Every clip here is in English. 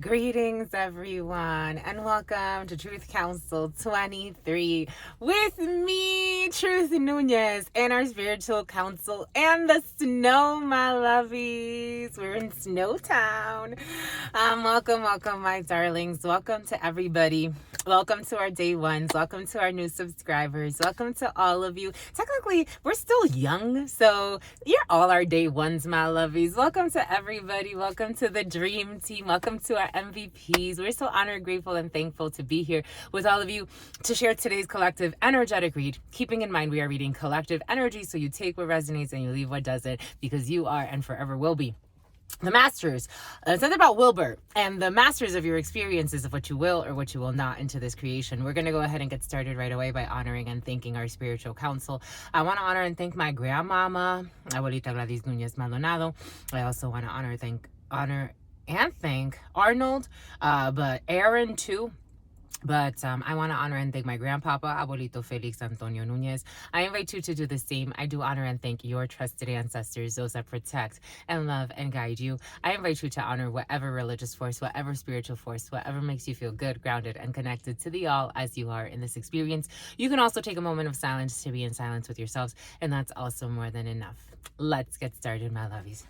Greetings, everyone, and welcome to Truth Council 23 with me, Truth Nunez, and our spiritual council and the snow, my lovies. We're in Snowtown. Welcome, my darlings. Welcome to everybody. Welcome to our day ones. Welcome to our new subscribers. Welcome to all of you. Technically, we're still young, so you're all our day ones, my lovies. Welcome to everybody. Welcome to the dream team. Welcome to our MVPs. We're so honored, grateful, and thankful to be here with all of you to share today's collective energetic read. Keeping in mind we are reading collective energy, so you take what resonates and you leave what doesn't, because you are and forever will be the masters. It's something about Wilbur and the masters of your experiences of what you will or what you will not into this creation. We're going to go ahead and get started right away by honoring and thanking our spiritual council. I want to honor and thank my grandmama, Abuelita Gladys Núñez Maldonado. I also want to honor and thank Arnold, but Aaron too. But I want to honor and thank my grandpapa, Abuelito Felix Antonio Núñez. I invite you to do the same. I do honor and thank your trusted ancestors, those that protect and love and guide you. I invite you to honor whatever religious force, whatever spiritual force, whatever makes you feel good, grounded, and connected to the all as you are in this experience. You can also take a moment of silence to be in silence with yourselves, and that's also more than enough. Let's get started, my lovies.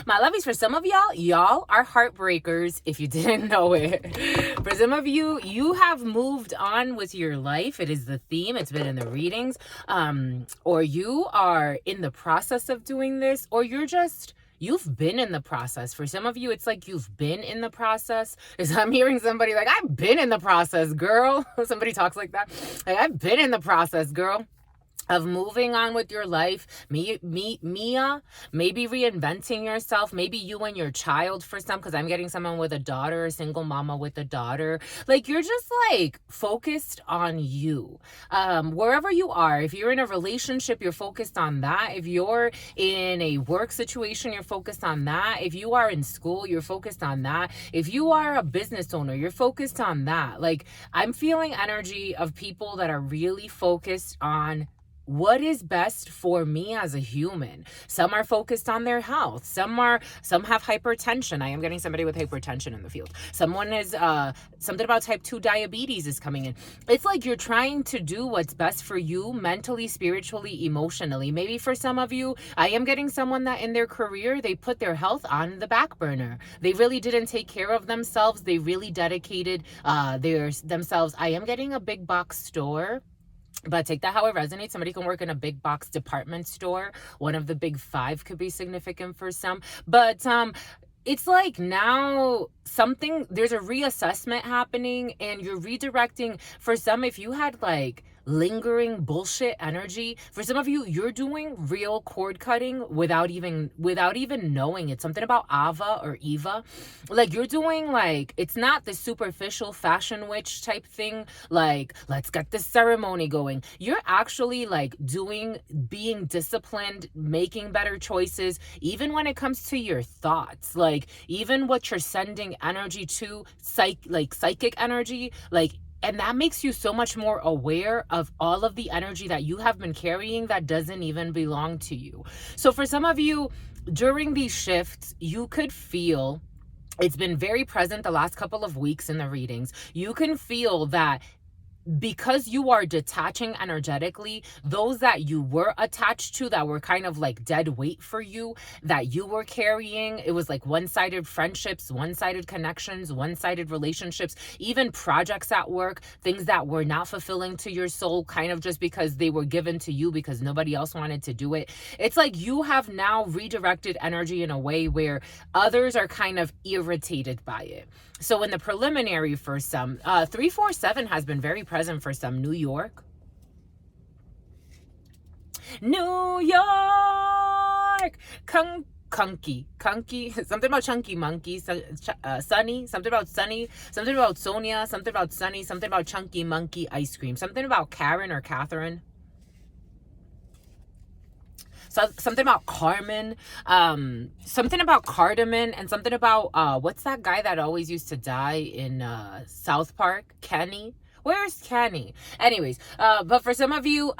My lovies, for some of y'all are heartbreakers if you didn't know it. For some of you, you have moved on with your life. It is the theme. It's been in the readings. Or you are in the process of doing this, or you've been in the process. For some of you, it's like you've been in the process. As I'm hearing somebody like, I've been in the process, girl. Somebody talks like that. Like, I've been in the process, girl, of moving on with your life. Mia, maybe reinventing yourself, maybe you and your child for some, because I'm getting someone with a daughter, a single mama with a daughter. Like, you're just like focused on you. Wherever you are, if you're in a relationship, you're focused on that. If you're in a work situation, you're focused on that. If you are in school, you're focused on that. If you are a business owner, you're focused on that. Like, I'm feeling energy of people that are really focused on what is best for me as a human. Some are focused on their health. Some have hypertension. I am getting somebody with hypertension in the field. Someone is something about type 2 diabetes is coming in. It's like you're trying to do what's best for you mentally, spiritually, emotionally. Maybe for some of you, I am getting someone that in their career, they put their health on the back burner. They really didn't take care of themselves. They really dedicated themselves. I am getting a big box store. But take that how it resonates. Somebody can work in a big box department store. One of the big five could be significant for some. But it's like now there's a reassessment happening, and you're redirecting. For some, if you had like lingering bullshit energy, for some of you, you're doing real cord cutting without even knowing it. Something about Eva, like you're doing, like, it's not the superficial fashion witch type thing, like, let's get this ceremony going. You're actually like being disciplined, making better choices, even when it comes to your thoughts, like even what you're sending energy to, psychic energy, like. And that makes you so much more aware of all of the energy that you have been carrying that doesn't even belong to you. So for some of you, during these shifts, you could feel, it's been very present the last couple of weeks in the readings, you can feel that because you are detaching energetically, those that you were attached to that were kind of like dead weight for you, that you were carrying, it was like one-sided friendships, one-sided connections, one-sided relationships, even projects at work, things that were not fulfilling to your soul, kind of just because they were given to you because nobody else wanted to do it. It's like you have now redirected energy in a way where others are kind of irritated by it. So in the preliminary for some, 347 has been very present for some. New York, Kunky, something about chunky monkey, sunny, something about sunny, something about Sonia, something about sunny, something about chunky monkey ice cream, something about Karen or Catherine. So something about Carmen, something about cardamom, and something about what's that guy that always used to die in South Park? Kenny. Where's Kenny? Anyways, but for some of you,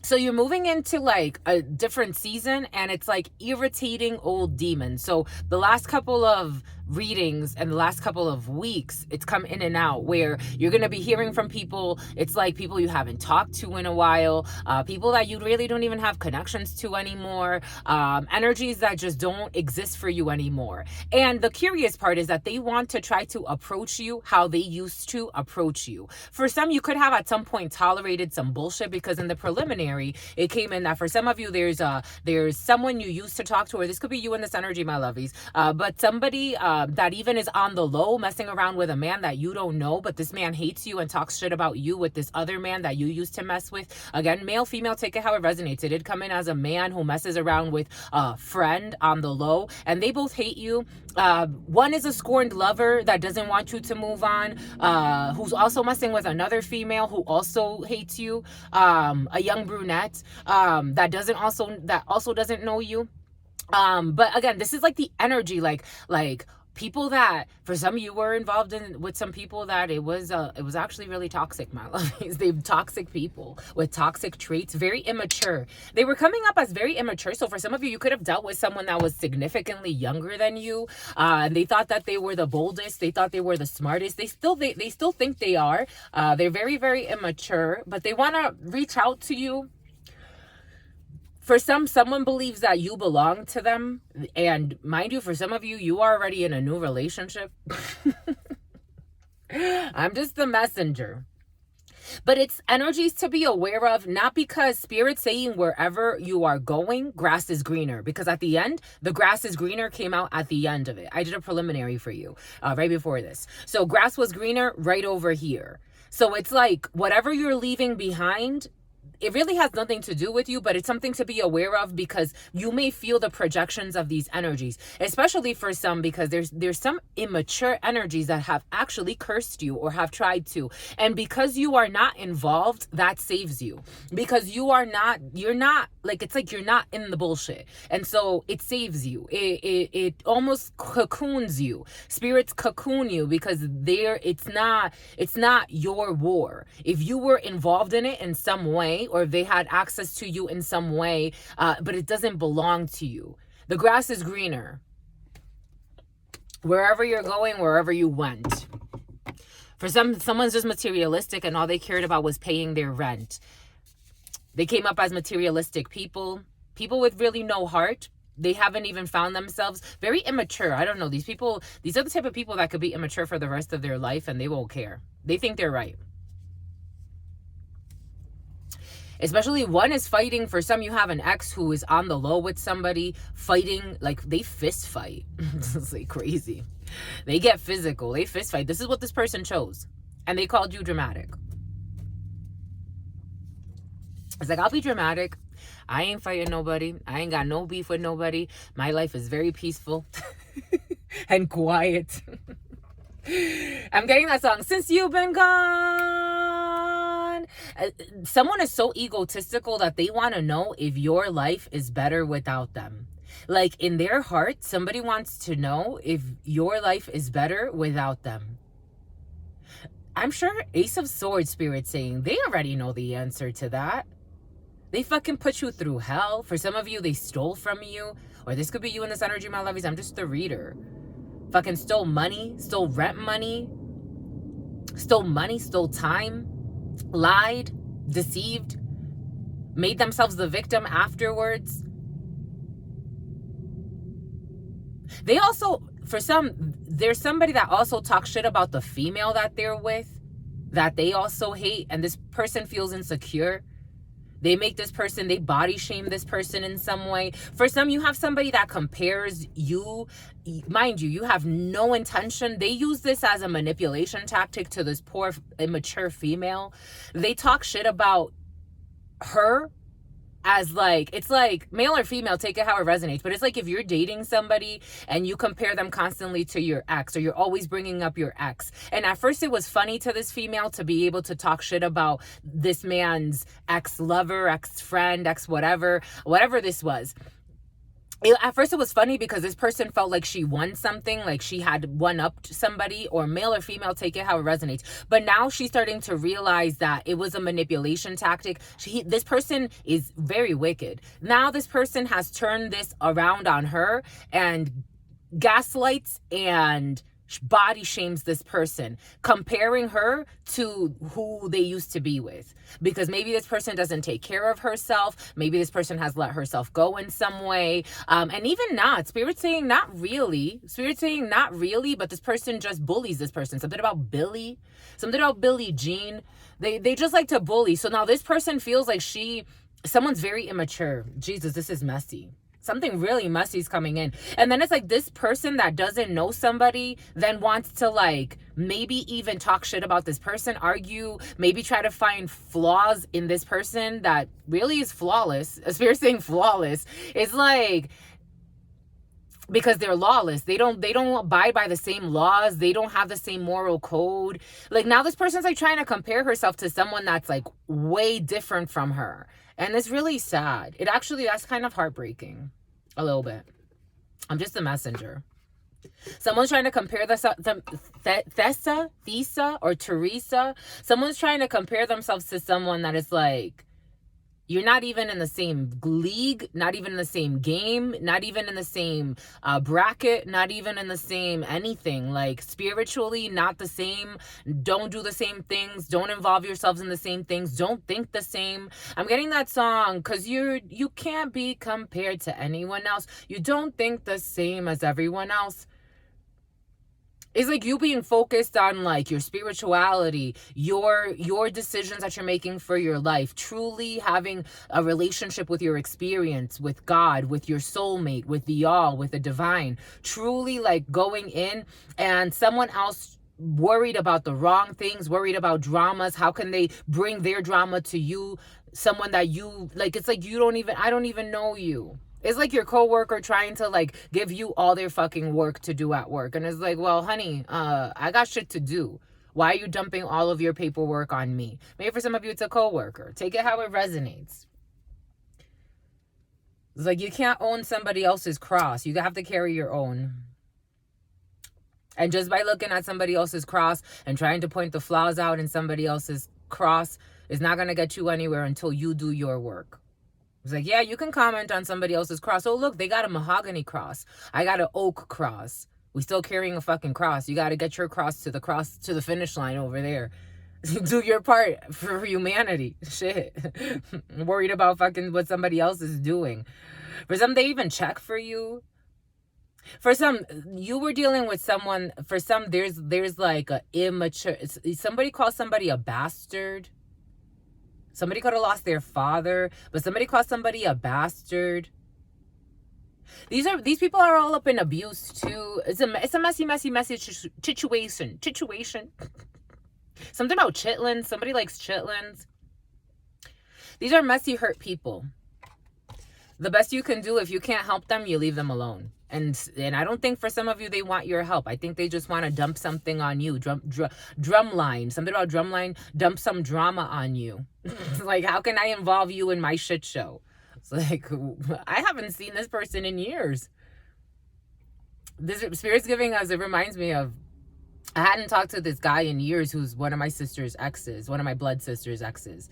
so you're moving into like a different season, and it's like irritating old demons. So the last couple of readings in the last couple of weeks, it's come in and out where you're going to be hearing from people. It's like people you haven't talked to in a while, people that you really don't even have connections to anymore, energies that just don't exist for you anymore. And the curious part is that they want to try to approach you how they used to approach you. For some, you could have at some point tolerated some bullshit, because in the preliminary, it came in that for some of you, there's someone you used to talk to, or this could be you in this energy, my lovies, but somebody that even is on the low messing around with a man that you don't know, but this man hates you and talks shit about you with this other man that you used to mess with. Again, male, female, take it how it resonates. It did come in as a man who messes around with a friend on the low, and they both hate you. One is a scorned lover that doesn't want you to move on, who's also messing with another female who also hates you, a young brunette that also doesn't know you. But again, this is like the energy, like people that for some of you were involved in with some people that it was actually really toxic, my lovies. They're toxic people with toxic traits, very immature. They were coming up as very immature. So for some of you, you could have dealt with someone that was significantly younger than you, and they thought that they were the boldest, they thought they were the smartest. They still think they are. They're very, very immature, but they want to reach out to you. For someone believes that you belong to them. And mind you, for some of you, you are already in a new relationship. I'm just the messenger. But it's energies to be aware of, not because Spirit's saying wherever you are going, grass is greener. Because at the end, the grass is greener came out at the end of it. I did a preliminary for you right before this. So grass was greener right over here. So it's like whatever you're leaving behind, it really has nothing to do with you, but it's something to be aware of, because you may feel the projections of these energies, especially for some, because there's some immature energies that have actually cursed you or have tried to. And because you are not involved, that saves you, because you're not like, it's like you're not in the bullshit. And so it saves you. It almost cocoons you. Spirits cocoon you, because it's not your war. If you were involved in it in some way, or if they had access to you in some way, but it doesn't belong to you. The grass is greener. Wherever you're going, wherever you went. For someone's just materialistic and all they cared about was paying their rent. They came up as materialistic people with really no heart. They haven't even found themselves. Very immature. I don't know. These are the type of people that could be immature for the rest of their life, and they won't care. They think they're right. Especially one is fighting. For some, you have an ex who is on the low with somebody, fighting, like they fist fight. It's like crazy. They get physical. They fist fight. This is what this person chose. And they called you dramatic. It's like, I'll be dramatic. I ain't fighting nobody. I ain't got no beef with nobody. My life is very peaceful and quiet. I'm getting that song, Since You've Been Gone. Someone is so egotistical that they want to know if your life is better without them. Like in their heart, somebody wants to know if your life is better without them. I'm sure Ace of Swords Spirit saying they already know the answer to that. They fucking put you through hell. For some of you, they stole from you. Or this could be you in this energy, my lovies. I'm just the reader. Fucking stole money, stole rent money, stole time, lied, deceived, made themselves the victim afterwards. They also, for some, there's somebody that also talks shit about the female that they're with, that they also hate, and this person feels insecure. They make this person, they body shame this person in some way. For some, you have somebody that compares you. Mind you, you have no intention. They use this as a manipulation tactic to this poor, immature female. They talk shit about her as like, it's like male or female, take it how it resonates. But it's like if you're dating somebody and you compare them constantly to your ex, or you're always bringing up your ex. And at first it was funny to this female to be able to talk shit about this man's ex-lover, ex-friend, ex-whatever this was. At first it was funny because this person felt like she won something, like she had one-upped somebody, or male or female, take it how it resonates. But now she's starting to realize that it was a manipulation tactic. This person is very wicked. Now this person has turned this around on her, and gaslights and body shames this person, comparing her to who they used to be with. Because maybe this person doesn't take care of herself. Maybe this person has let herself go in some way. And even not. Spirit saying not really. Spirit saying not really, but this person just bullies this person. Something about Billie Jean. They just like to bully. So now this person feels like someone's very immature. Jesus, this is messy. Something really messy is coming in. And then it's like this person that doesn't know somebody then wants to like maybe even talk shit about this person, argue, maybe try to find flaws in this person that really is flawless. Spirit saying flawless. It's like, because they're lawless. They don't abide by the same laws. They don't have the same moral code. Like now this person's like trying to compare herself to someone that's like way different from her. And it's really sad. That's kind of heartbreaking. A little bit. I'm just a messenger. Someone's trying to compare Thesa or Teresa. Someone's trying to compare themselves to someone that is like, you're not even in the same league, not even in the same game, not even in the same bracket, not even in the same anything. Like spiritually, not the same. Don't do the same things. Don't involve yourselves in the same things. Don't think the same. I'm getting that song because you can't be compared to anyone else. You don't think the same as everyone else. It's like you being focused on like your spirituality, your decisions that you're making for your life, truly having a relationship with your experience, with God, with your soulmate, with the all, with the divine, truly like going in, and someone else worried about the wrong things, worried about dramas. How can they bring their drama to you? Someone that you like, it's like I don't even know you. It's like your coworker trying to like give you all their fucking work to do at work. And it's like, well, honey, I got shit to do. Why are you dumping all of your paperwork on me? Maybe for some of you, it's a coworker. Take it how it resonates. It's like you can't own somebody else's cross. You have to carry your own. And just by looking at somebody else's cross and trying to point the flaws out in somebody else's cross is not going to get you anywhere until you do your work. It's like, yeah, you can comment on somebody else's cross. Oh, look, they got a mahogany cross. I got an oak cross. We still carrying a fucking cross. You got to get your cross to the finish line over there. Do your part for humanity. Shit. Worried about fucking what somebody else is doing. For some, they even check for you. For some, you were dealing with someone. For some, there's like a immature. Somebody calls somebody a bastard. Somebody could have lost their father, but somebody called somebody a bastard. These people are all up in abuse too. It's a messy situation. Something about chitlins. Somebody likes chitlins. These are messy, hurt people. The best you can do, if you can't help them, you leave them alone. And I don't think for some of you they want your help. I think they just want to dump something on you. Drumline. Something about drumline. Dump some drama on you. Like, how can I involve you in my shit show? It's like, I haven't seen this person in years. This Spirit's giving us, it reminds me of, I hadn't talked to this guy in years who's one of my sister's exes, one of my blood sister's exes.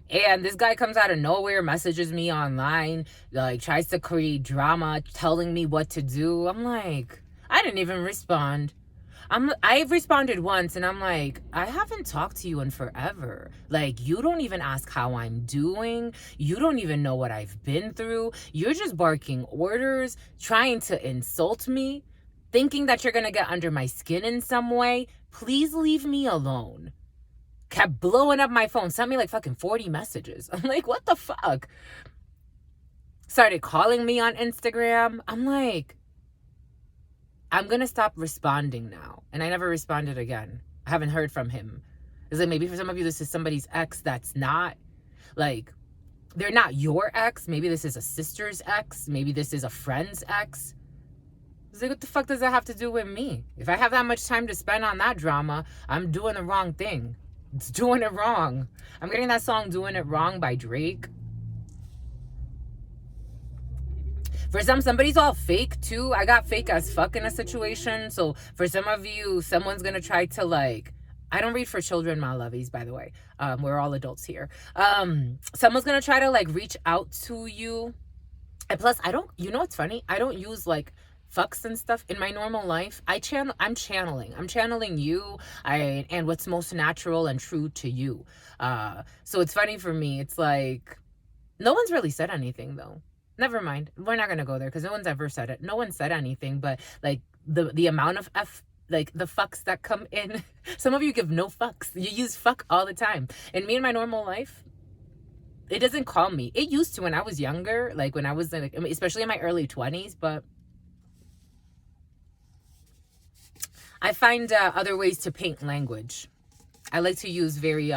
And this guy comes out of nowhere, messages me online, like tries to create drama, telling me what to do. I'm like, I didn't even respond. I've responded once and I'm like, I haven't talked to you in forever. Like, you don't even ask how I'm doing. You don't even know what I've been through. You're just barking orders, trying to insult me, thinking that you're going to get under my skin in some way. Please leave me alone. Kept blowing up my phone. Sent me like fucking 40 messages. I'm like, what the fuck? Started calling me on Instagram. I'm like, I'm going to stop responding now. And I never responded again. I haven't heard from him. It's like, maybe for some of you, this is somebody's ex that's not, like, they're not your ex. Maybe this is a sister's ex. Maybe this is a friend's ex. It's like, what the fuck does that have to do with me? If I have that much time to spend on that drama, I'm doing the wrong thing. It's doing it wrong. I'm getting that song Doing It Wrong by Drake. For somebody's all fake too. I got fake as fuck in a situation. So for some of you, someone's going to try to like, I don't read for children, my lovies, by the way. We're all adults here. Someone's going to try to like reach out to you. And plus, you know what's funny? I don't use like fucks and stuff in my normal life, I'm channeling you, and what's most natural and true to you. So it's funny for me. It's like no one's really said anything though. Never mind. We're not gonna go there because no one's ever said it. No one said anything, but like the amount of like the fucks that come in. Some of you give no fucks. You use fuck all the time. And me in my normal life, it doesn't calm me. It used to when I was younger, like when I was in, especially in my early 20s, but I find other ways to paint language. I like to use very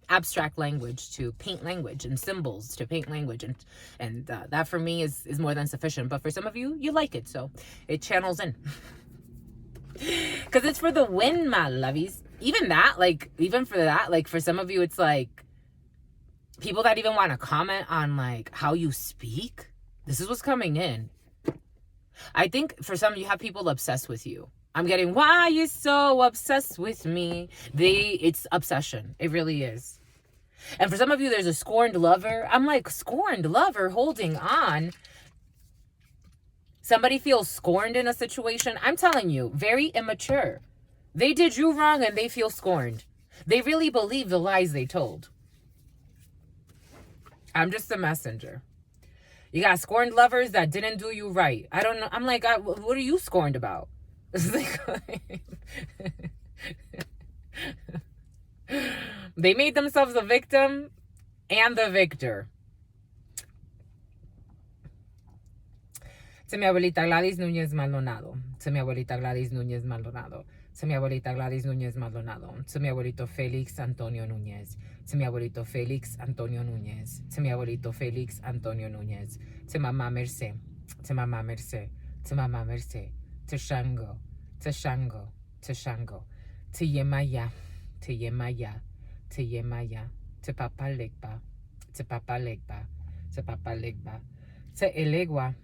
abstract language to paint language, and symbols to paint language, and that for me is more than sufficient. But for some of you, you like it, so it channels in. Because it's for the win, my lovies. Even for that, like for some of you, it's like people that even want to comment on like how you speak. This is what's coming in. I think for some, you have people obsessed with you. I'm getting, why are you so obsessed with me? It's obsession. It really is. And for some of you, there's a scorned lover. I'm like, scorned lover holding on. Somebody feels scorned in a situation. I'm telling you, very immature. They did you wrong and they feel scorned. They really believe the lies they told. I'm just a messenger. You got scorned lovers that didn't do you right. I don't know. I'm like, what are you scorned about? It's like, they made themselves the victim and the victor. Se mi abuelita Gladys Núñez Maldonado. Se mi abuelita Gladys Núñez Maldonado. Se mi abuelita Gladys Núñez Maldonado. Se mi abuelito Félix Antonio Núñez. Se mi abuelito Félix Antonio Núñez. Se mi abuelito Félix Antonio Núñez. Se mamá Mercé. Se mamá Mercé. Se mamá Mercé. To Shango. To Shango. To Shango. To Yemaya. To Yemaya. To Yemaya. To Papa Legba. To Papa Legba. To Papa Legba. To Elegua.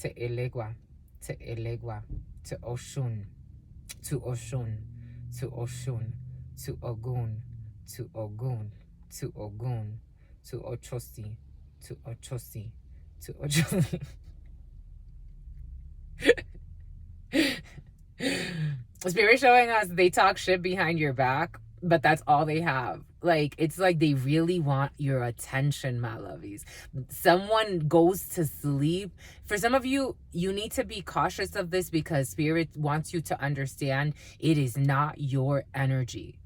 To Elegua. To Elegua. To Oshun. To Oshun. To Oshun. To Ogun. To Ogun. To Ogun. To Ochosi. To Ochosi. To Ochosi. Spirit showing us they talk shit behind your back, but that's all they have. Like, it's like they really want your attention, my lovies. Someone goes to sleep. For some of you, you need to be cautious of this because Spirit wants you to understand it is not your energy.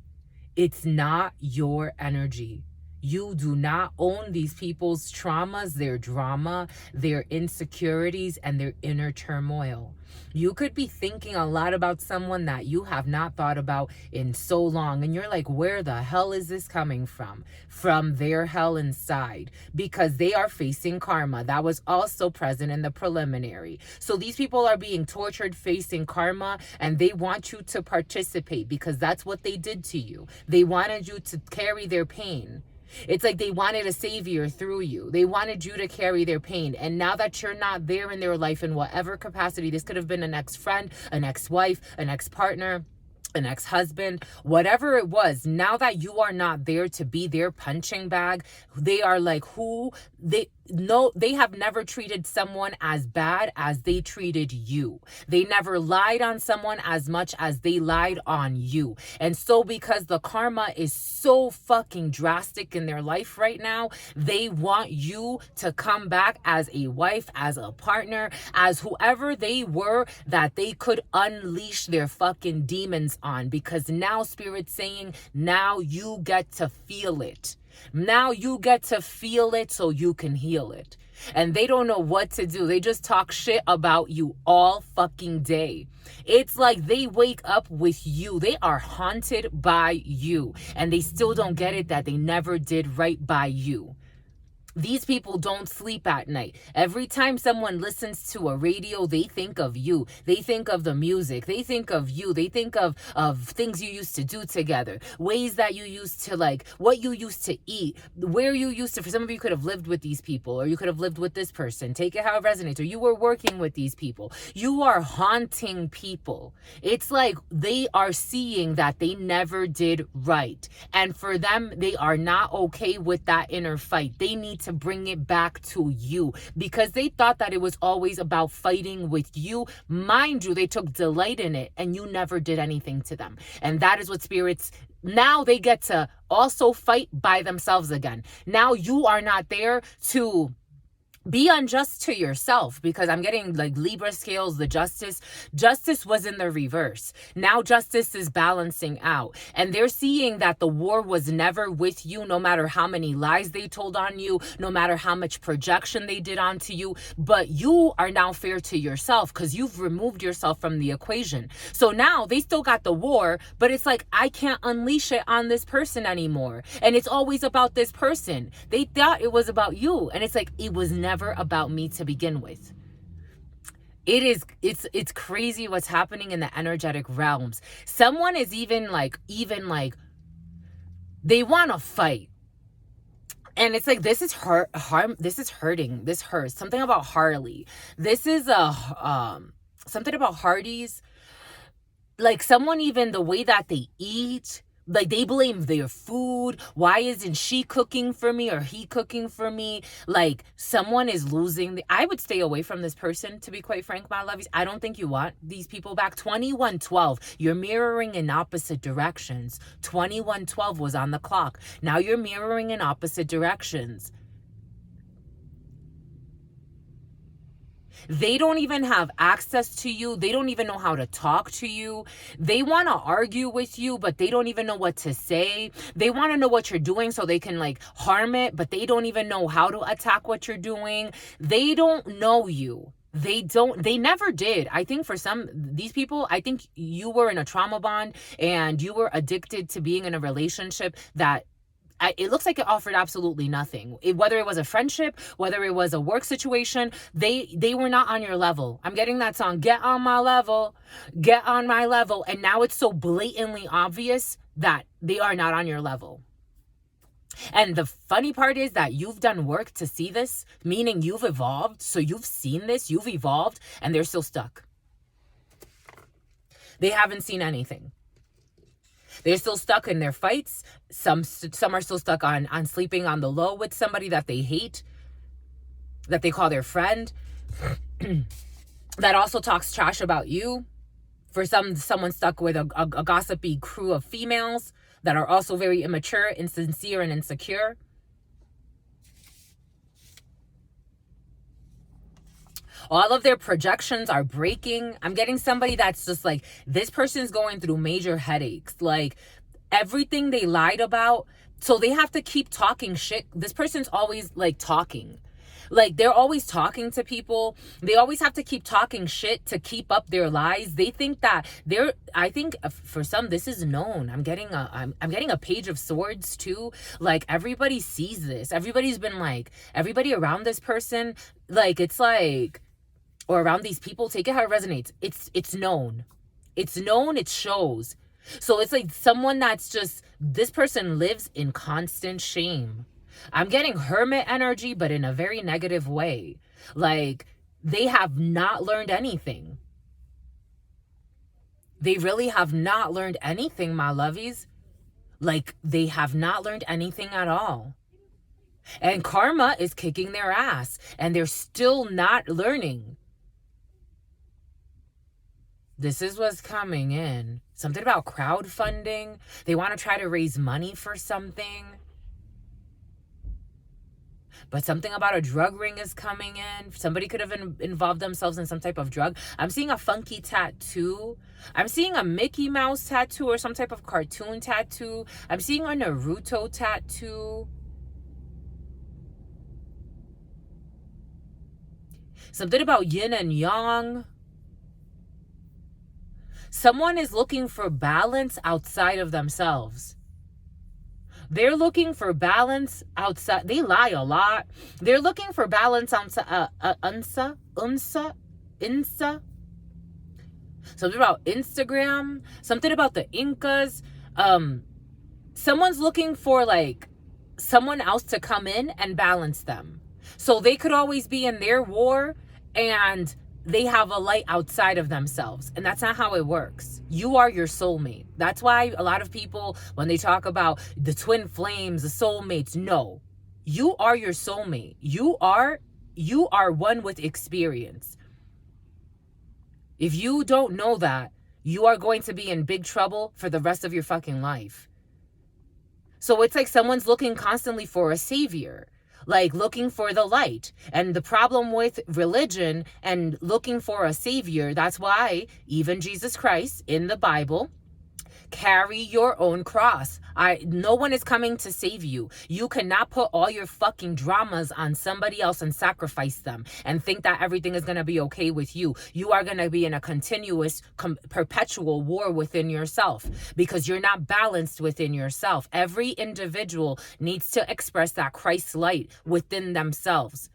It's not your energy. You do not own these people's traumas, their drama, their insecurities, and their inner turmoil. You could be thinking a lot about someone that you have not thought about in so long. And you're like, where the hell is this coming from? From their hell inside. Because they are facing karma. That was also present in the preliminary. So these people are being tortured, facing karma, and they want you to participate because that's what they did to you. They wanted you to carry their pain. It's like they wanted a savior through you. They wanted you to carry their pain. And now that you're not there in their life in whatever capacity, this could have been an ex-friend, an ex-wife, an ex-partner, an ex-husband, whatever it was, now that you are not there to be their punching bag, they are like, they have never treated someone as bad as they treated you. They never lied on someone as much as they lied on you. And so because the karma is so fucking drastic in their life right now, they want you to come back as a wife, as a partner, as whoever they were that they could unleash their fucking demons on. Because now Spirit's saying, now you get to feel it. Now you get to feel it so you can heal it. And they don't know what to do. They just talk shit about you all fucking day. It's like they wake up with you. They are haunted by you. And they still don't get it that they never did right by you. These people don't sleep at night. Every time someone listens to a radio, they think of you. They think of the music. They think of you. They think of things you used to do together. Ways that you used to, like, what you used to eat. Where you used to, for some of you could have lived with these people. Or you could have lived with this person. Take it how it resonates. Or you were working with these people. You are haunting people. It's like they are seeing that they never did right. And for them, they are not okay with that inner fight. They need to bring it back to you because they thought that it was always about fighting with you. Mind you, they took delight in it and you never did anything to them. And that is what spirits, now they get to also fight by themselves again. Now you are not there to be unjust to yourself, because I'm getting like Libra scales, the justice was in the reverse. Now justice is balancing out, and they're seeing that the war was never with you, no matter how many lies they told on you, no matter how much projection they did onto you, but you are now fair to yourself because you've removed yourself from the equation. So now they still got the war, but it's like, I can't unleash it on this person anymore, and it's always about this person. They thought it was about you, and it's like, it was never about me to begin with. It's crazy what's happening in the energetic realms. Someone is even like they want to fight, and it's like, this is this is hurting, this hurts. Something about Harley, this is something about Hardy's, like someone, even the way that they eat, like they blame their food. Why isn't she cooking for me or he cooking for me? Like someone is losing. I would stay away from this person, to be quite frank, my lovies. I don't think you want these people back. 2112, you're mirroring in opposite directions. 2112 was on the clock. Now you're mirroring in opposite directions. They don't even have access to you. They don't even know how to talk to you. They want to argue with you, but they don't even know what to say. They want to know what you're doing so they can like harm it, but they don't even know how to attack what you're doing. They don't know you. They never did. I think for these people, I think you were in a trauma bond and you were addicted to being in a relationship that it looks like it offered absolutely nothing. Whether it was a friendship, whether it was a work situation, they were not on your level. I'm getting that song, Get On My Level, Get On My Level. And now it's so blatantly obvious that they are not on your level. And the funny part is that you've done work to see this, meaning you've evolved. So you've seen this, you've evolved, and they're still stuck. They haven't seen anything. They're still stuck in their fights. Some are still stuck on sleeping on the low with somebody that they hate, that they call their friend, that also talks trash about you. For someone stuck with a gossipy crew of females that are also very immature, insincere, and insecure. All of their projections are breaking. I'm getting somebody that's just like, this person's going through major headaches. Like everything they lied about. So they have to keep talking shit. This person's always like talking. Like they're always talking to people. They always have to keep talking shit to keep up their lies. They think that I think for some, this is known. I'm getting a Page of Swords too. Like everybody sees this. Everybody's been like, everybody around this person, like it's like, or around these people, take it how it resonates. It's known. It's known, it shows. So it's like someone that's just, this person lives in constant shame. I'm getting hermit energy, but in a very negative way. Like they have not learned anything. They really have not learned anything, my lovies. Like they have not learned anything at all. And karma is kicking their ass and they're still not learning. This is what's coming in. Something about crowdfunding. They want to try to raise money for something. But something about a drug ring is coming in. Somebody could have involved themselves in some type of drug. I'm seeing a funky tattoo. I'm seeing a Mickey Mouse tattoo or some type of cartoon tattoo. I'm seeing a Naruto tattoo. Something about yin and yang. Someone is looking for balance outside of themselves. They're looking for balance outside. They lie a lot. They're looking for balance outside. Insa. Something about Instagram. Something about the Incas. Someone's looking for like someone else to come in and balance them. So they could always be in their war and they have a light outside of themselves. And that's not how it works. You are your soulmate. That's why a lot of people, when they talk about the twin flames, the soulmates, no. You are your soulmate. You are one with experience. If you don't know that, you are going to be in big trouble for the rest of your fucking life. So it's like someone's looking constantly for a savior, like looking for the light. And the problem with religion and looking for a savior, that's why even Jesus Christ in the Bible, carry your own cross. No one is coming to save you. You cannot put all your fucking dramas on somebody else and sacrifice them and think that everything is going to be okay with you. You are going to be in a continuous, perpetual war within yourself because you're not balanced within yourself. Every individual needs to express that Christ light within themselves.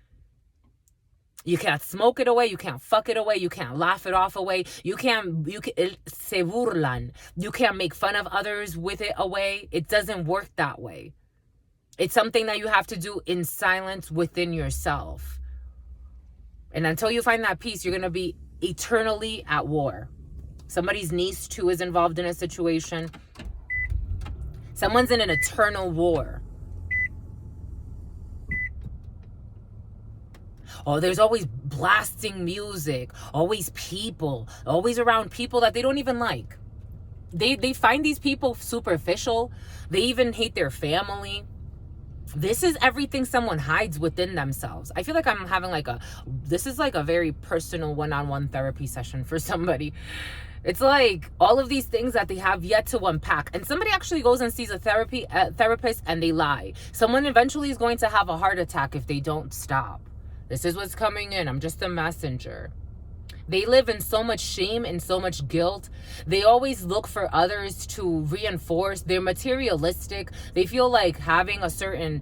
You can't smoke it away. You can't fuck it away. You can't laugh it off away. You can se burlan. You can't make fun of others with it away. It doesn't work that way. It's something that you have to do in silence within yourself. And until you find that peace, you're going to be eternally at war. Somebody's niece too is involved in a situation. Someone's in an eternal war. Oh, there's always blasting music, always people, always around people that they don't even like. They find these people superficial. They even hate their family. This is everything someone hides within themselves. I feel like I'm having this is like a very personal one-on-one therapy session for somebody. It's like all of these things that they have yet to unpack. And somebody actually goes and sees a therapist and they lie. Someone eventually is going to have a heart attack if they don't stop. This is what's coming in. I'm just a messenger. They live in so much shame and so much guilt. They always look for others to reinforce. They're materialistic. They feel like having a certain,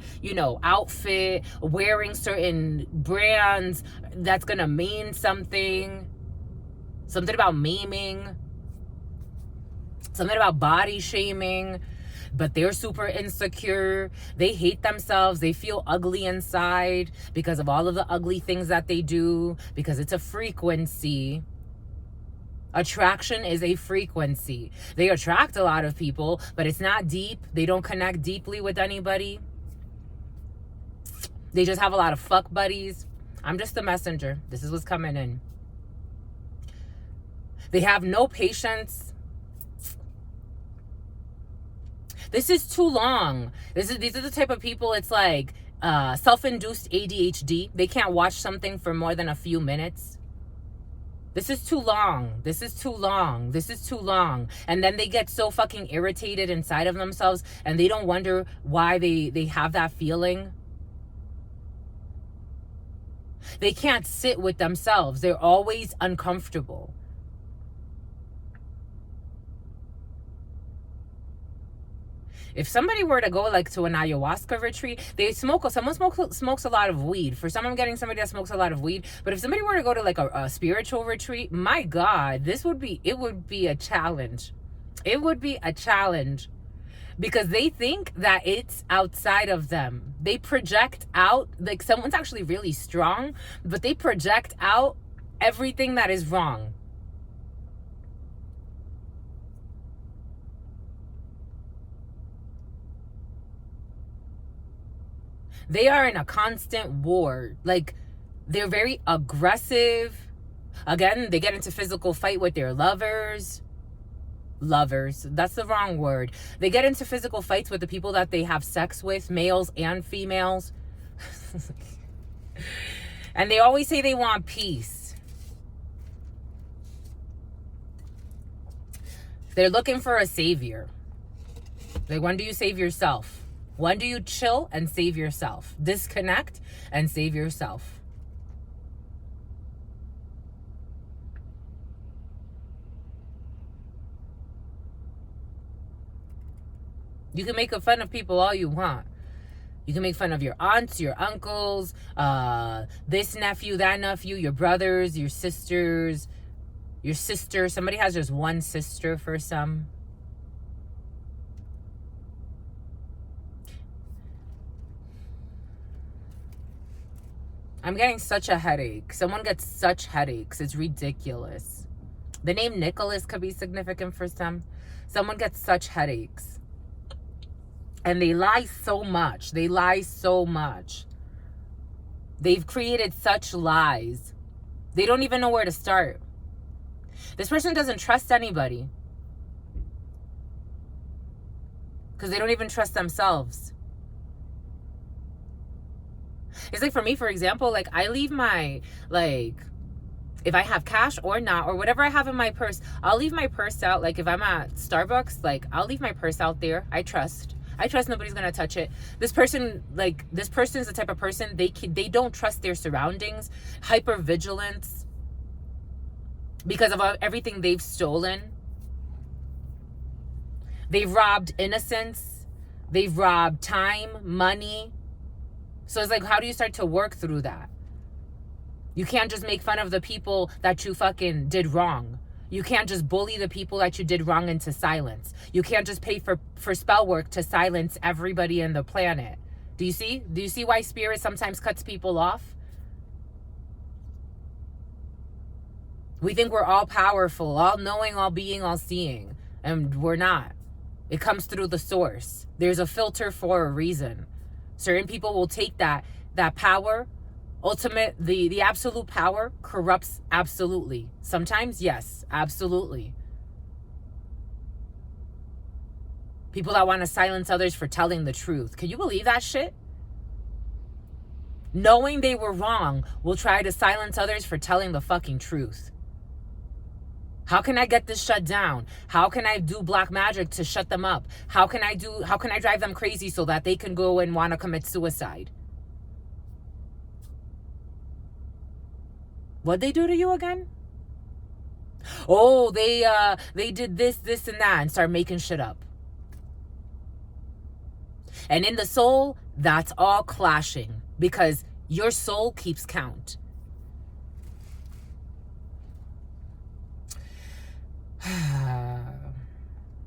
outfit, wearing certain brands, that's going to mean something. Something about maiming. Something about body shaming. But they're super insecure. They hate themselves. They feel ugly inside because of all of the ugly things that they do, because it's a frequency. Attraction is a frequency. They attract a lot of people, but it's not deep. They don't connect deeply with anybody. They just have a lot of fuck buddies. I'm just the messenger. This is what's coming in. They have no patience. This is too long. These are the type of people, it's like self-induced ADHD. They can't watch something for more than a few minutes. This is too long. This is too long. This is too long. And then they get so fucking irritated inside of themselves and they don't wonder why they have that feeling. They can't sit with themselves. They're always uncomfortable. If somebody were to go to an ayahuasca retreat, someone smokes a lot of weed. For some, I'm getting somebody that smokes a lot of weed. But if somebody were to go to a spiritual retreat, my God, it would be a challenge. It would be a challenge because they think that it's outside of them. They project out, like someone's actually really strong, but they project out everything that is wrong. They are in a constant war. They're very aggressive. Again, they get into physical fight with their lovers. Lovers, that's the wrong word. They get into physical fights with the people that they have sex with, males and females. And they always say they want peace. They're looking for a savior. When do you save yourself? When do you chill and save yourself? Disconnect and save yourself. You can make fun of people all you want. You can make fun of your aunts, your uncles, this nephew, that nephew, your brothers, your sisters, your sister. Somebody has just one sister for some. I'm getting such a headache. Someone gets such headaches. It's ridiculous. The name Nicholas could be significant for some. Someone gets such headaches. And they lie so much. They lie so much. They've created such lies. They don't even know where to start. This person doesn't trust anybody because they don't even trust themselves. It's like for me, for example, like I leave my, like, if I have cash or not, or whatever I have in my purse, I'll leave my purse out. Like if I'm at Starbucks, like I'll leave my purse out there. I trust nobody's gonna touch it. This person's the type of person, they don't trust their surroundings. Hypervigilance because of everything they've stolen. They've robbed innocence. They've robbed time, money. So it's like, how do you start to work through that? You can't just make fun of the people that you fucking did wrong. You can't just bully the people that you did wrong into silence. You can't just pay for spell work to silence everybody in the planet. Do you see? Do you see why spirit sometimes cuts people off? We think we're all powerful, all knowing, all being, all seeing. And we're not. It comes through the source. There's a filter for a reason. Certain people will take that power. The absolute power corrupts absolutely. Sometimes, yes, absolutely. People that want to silence others for telling the truth. Can you believe that shit? Knowing they were wrong will try to silence others for telling the fucking truth. How can I get this shut down? How can I do black magic to shut them up? How can I drive them crazy so that they can go and want to commit suicide? What'd they do to you again? Oh, they did this, and that, and start making shit up. And in the soul, that's all clashing because your soul keeps count.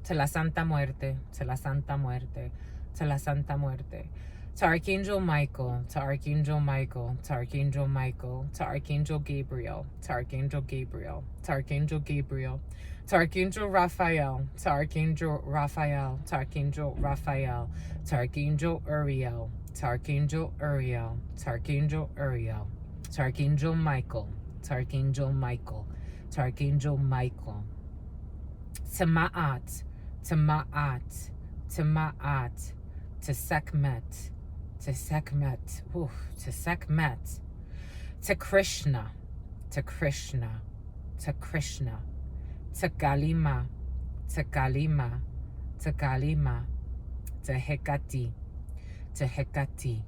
To la Santa Muerte, to la Santa Muerte, to la Santa Muerte. To Archangel Michael, to Archangel Michael, to Archangel Michael, to Archangel Gabriel, to Archangel Gabriel, to Archangel Gabriel, to Archangel Raphael, to Archangel Raphael, to Archangel Raphael, to Archangel Uriel, to Archangel Uriel, to Archangel Uriel, to Archangel Michael, to Archangel Michael, to Archangel Michael, to Ma'at, to Ma'at, to Ma'at, to Sekhmet, to Sekhmet, to Sekhmet, to Krishna, to Krishna, to Krishna, to Galima, to Galima, to Galima, to Hecate, to Hecate,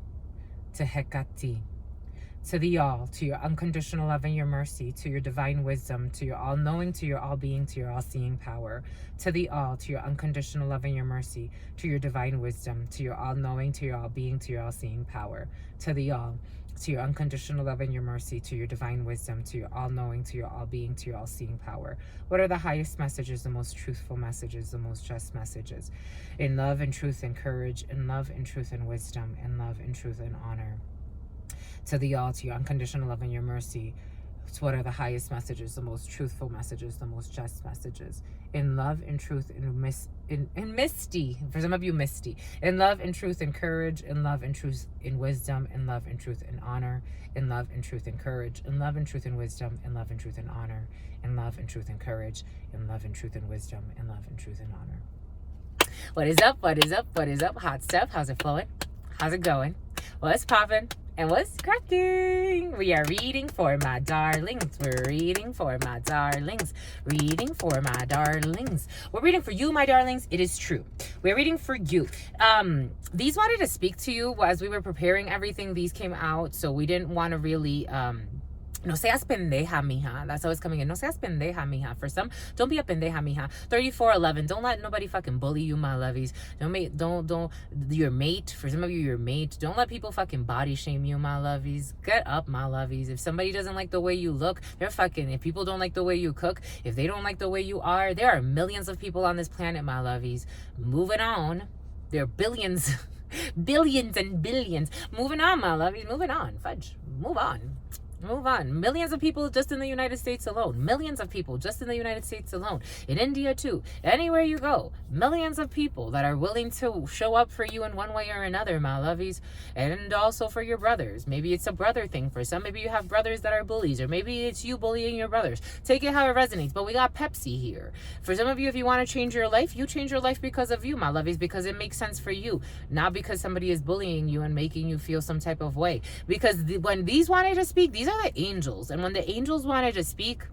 to Hecate, to the all, to your unconditional love and your mercy, to your divine wisdom, to your all-knowing, to your all-being, to your all-seeing power, to the all, to your unconditional love and your mercy, to your divine wisdom, to your all-knowing, to your all-being, to your all-seeing power, to the all, to your unconditional love and your mercy, to your divine wisdom, to your all-knowing, to your all-being, to your all-seeing power. What are the highest messages, the most truthful messages, the most just messages? In love and truth and courage, in love and truth and wisdom, in love and truth and honor. To the all, to your unconditional love and your mercy. What are the highest messages, the most truthful messages, the most just messages? In love and truth and misty. For some of you, misty. In love and truth and courage. In love and truth in wisdom. In love and truth and honor. In love and truth and courage. In love and truth and wisdom. In love and truth and honor. In love and truth and courage. In love and truth and wisdom. In love and truth and honor. What is up? What is up? What is up? Hot stuff. How's it flowing? How's it going? What's popping? And what's cracking? We are reading for my darlings. We're reading for my darlings. Reading for my darlings. We're reading for you, my darlings. It is true. We're reading for you. These wanted to speak to you as we were preparing everything. These came out, so we didn't want to really no seas pendeja, mija. That's always coming in. No seas pendeja, mija. For some, don't be a pendeja, mija. 3411. Don't let nobody fucking bully you, my lovies. Don't, your mate. For some of you, your mate. Don't let people fucking body shame you, my lovies. Get up, my lovies. If somebody doesn't like the way you look, they're fucking, if people don't like the way you cook, if they don't like the way you are, there are millions of people on this planet, my lovies. Moving on. There are billions, billions and billions. Moving on, my lovies. Moving on. Fudge. Move on. Move on. Millions of people just in the United States alone. Millions of people just in the United States alone. In India too. Anywhere you go. Millions of people that are willing to show up for you in one way or another, my lovies. And also for your brothers. Maybe it's a brother thing for some. Maybe you have brothers that are bullies. Or maybe it's you bullying your brothers. Take it how it resonates. But we got Pepsi here. For some of you, if you want to change your life, you change your life because of you, my lovies. Because it makes sense for you. Not because somebody is bullying you and making you feel some type of way. Because when these wanted to speak, these are the angels. And when the angels wanted to speak,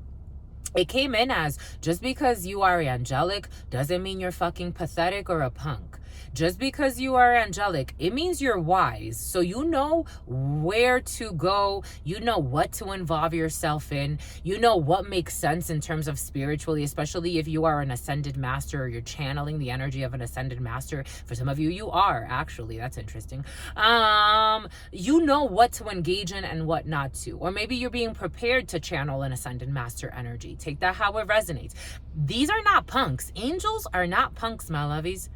it came in as, just because you are angelic doesn't mean you're fucking pathetic or a punk. Just because you are angelic, it means you're wise. So you know where to go. You know what to involve yourself in. You know what makes sense in terms of spiritually, especially if you are an ascended master or you're channeling the energy of an ascended master. For some of you, you are actually. That's interesting. You know what to engage in and what not to. Or maybe you're being prepared to channel an ascended master energy. Take that how it resonates. These are not punks. Angels are not punks, my lovies.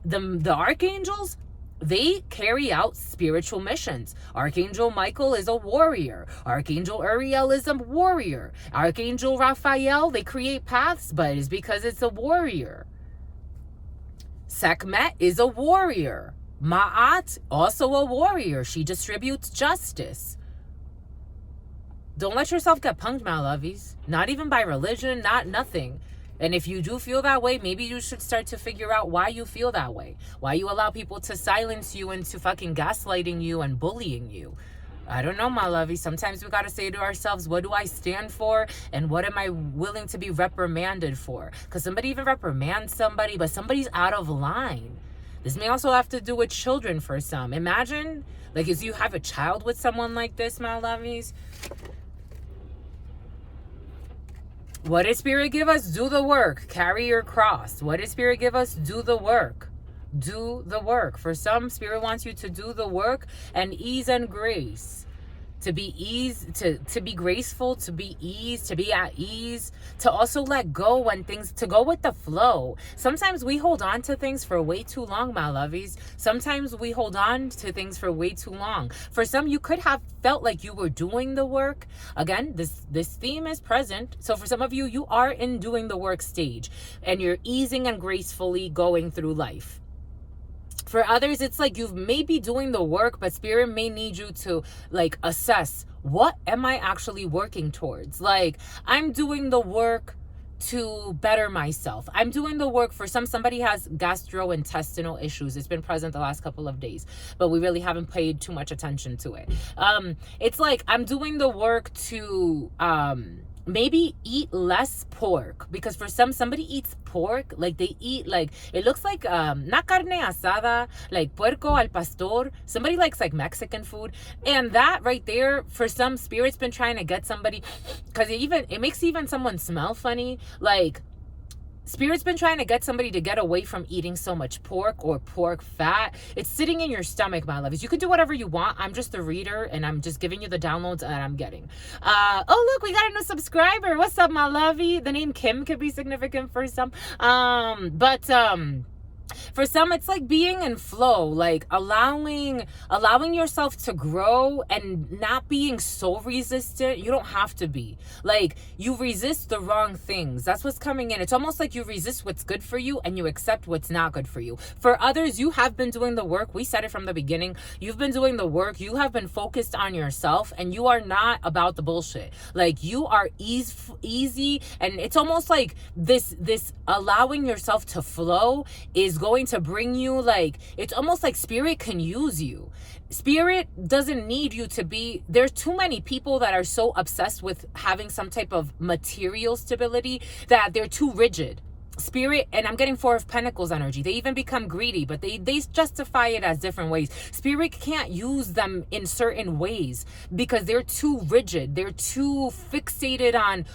The archangels, they carry out spiritual missions. Archangel Michael is a warrior. Archangel Uriel is a warrior. Archangel Raphael, they create paths, but it's because it's a warrior. Sekhmet is a warrior. Ma'at, also a warrior. She distributes justice. Don't let yourself get punked, my lovies. Not even by religion, not nothing. And if you do feel that way, maybe you should start to figure out why you feel that way. Why you allow people to silence you and to fucking gaslighting you and bullying you. I don't know, my lovey. Sometimes we got to say to ourselves, what do I stand for? And what am I willing to be reprimanded for? Because somebody even reprimands somebody, but somebody's out of line. This may also have to do with children for some. Imagine, like, if you have a child with someone like this, my lovies. What did Spirit give us? Do the work. Carry your cross. What did Spirit give us? Do the work. Do the work. For some, Spirit wants you to do the work and ease and grace. To be to be graceful, to be ease, to be at ease, to also let go when things, to go with the flow. Sometimes we hold on to things for way too long, my lovies. Sometimes we hold on to things for way too long. For some, you could have felt like you were doing the work. Again, this theme is present. So for some of you, you are in doing the work stage and you're easing and gracefully going through life. For others, it's like you may be doing the work, but Spirit may need you to like assess, what am I actually working towards? Like, I'm doing the work to better myself. I'm doing the work. For somebody has gastrointestinal issues. It's been present the last couple of days, but we really haven't paid too much attention to it. It's like I'm doing the work to maybe eat less pork, because for somebody eats pork, like they eat, like it looks like not carne asada, like puerco al pastor. Somebody likes like Mexican food, and that right there, for some, Spirit's been trying to get somebody, because it makes even someone smell funny. Like, Spirit's been trying to get somebody to get away from eating so much pork or pork fat. It's sitting in your stomach, my loves. You can do whatever you want. I'm just the reader, and I'm just giving you the downloads that I'm getting. Oh, look, we got a new subscriber. What's up, my lovey? The name Kim could be significant for some. For some, it's like being in flow, like allowing yourself to grow and not being so resistant. You don't have to be. Like, you resist the wrong things. That's what's coming in. It's almost like you resist what's good for you and you accept what's not good for you. For others, you have been doing the work. We said it from the beginning. You've been doing the work. You have been focused on yourself, and you are not about the bullshit. Like, you are easy, and it's almost like this allowing yourself to flow is going to bring you, like, it's almost like Spirit can use you. Spirit doesn't need you to be, there's too many people that are so obsessed with having some type of material stability that they're too rigid. Spirit, and I'm getting Four of Pentacles energy, they even become greedy, but they justify it as different ways. Spirit can't use them in certain ways because they're too rigid. They're too fixated on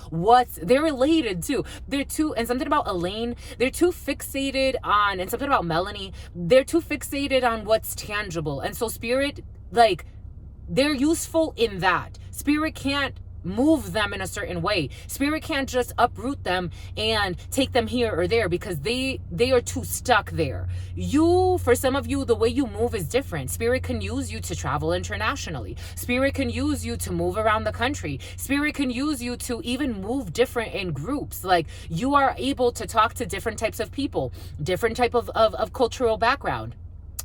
they're related to. They're too, and something about Elaine, they're too fixated on, and something about Melanie, they're too fixated on what's tangible. And so Spirit, like, they're useful in that. Spirit can't move them in a certain way. Spirit can't just uproot them and take them here or there, because they are too stuck there. For some of you, the way you move is different. Spirit can use you to travel internationally. Spirit can use you to move around the country. Spirit can use you to even move different in groups. Like, you are able to talk to different types of people, different type of cultural background.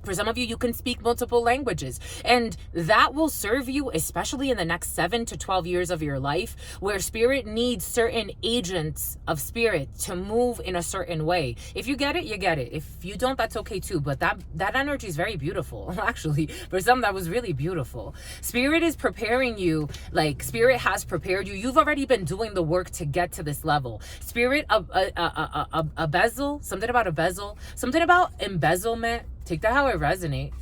For some of you, you can speak multiple languages, and that will serve you, especially in the next 7 to 12 years of your life, where spirit needs certain agents of spirit to move in a certain way. If you get it, you get it. If you don't, that's okay too. But that energy is very beautiful. Actually, for some, that was really beautiful. Spirit is preparing you, like spirit has prepared you. You've already been doing the work to get to this level. Spirit, a bezel, something about a bezel, something about embezzlement. Take that how it resonates.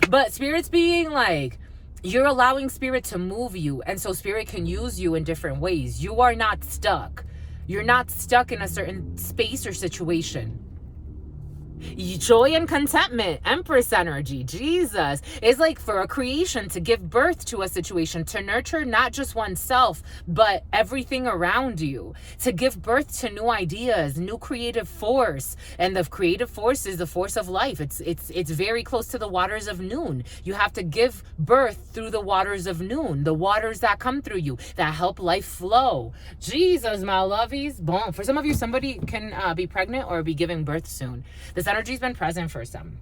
But spirit's being like, you're allowing spirit to move you, and so spirit can use you in different ways. You are not stuck. You're not stuck in a certain space or situation. Joy and contentment, Empress energy, Jesus. It's like for a creation to give birth to a situation, to nurture not just oneself, but everything around you, to give birth to new ideas, new creative force. And the creative force is the force of life. It's very close to the waters of noon. You have to give birth through the waters of noon, the waters that come through you, that help life flow. Jesus, my lovies. Bon. For some of you, somebody can be pregnant or be giving birth soon. This energy's been present for some.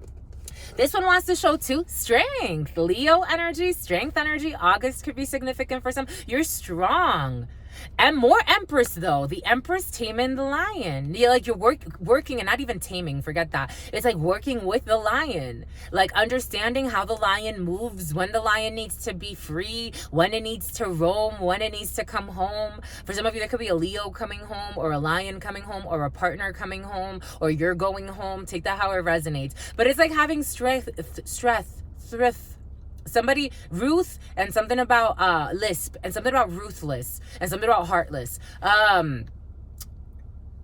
This one wants to show too strength. Leo energy, strength energy. August could be significant for some. You're strong. And more Empress though. The Empress taming the lion. You're working and not even taming. Forget that. It's like working with the lion. Like understanding how the lion moves, when the lion needs to be free, when it needs to roam, when it needs to come home. For some of you, there could be a Leo coming home, or a lion coming home, or a partner coming home, or you're going home. Take that how it resonates. But it's like having strength. Somebody, Ruth, and something about lisp, and something about ruthless, and something about heartless.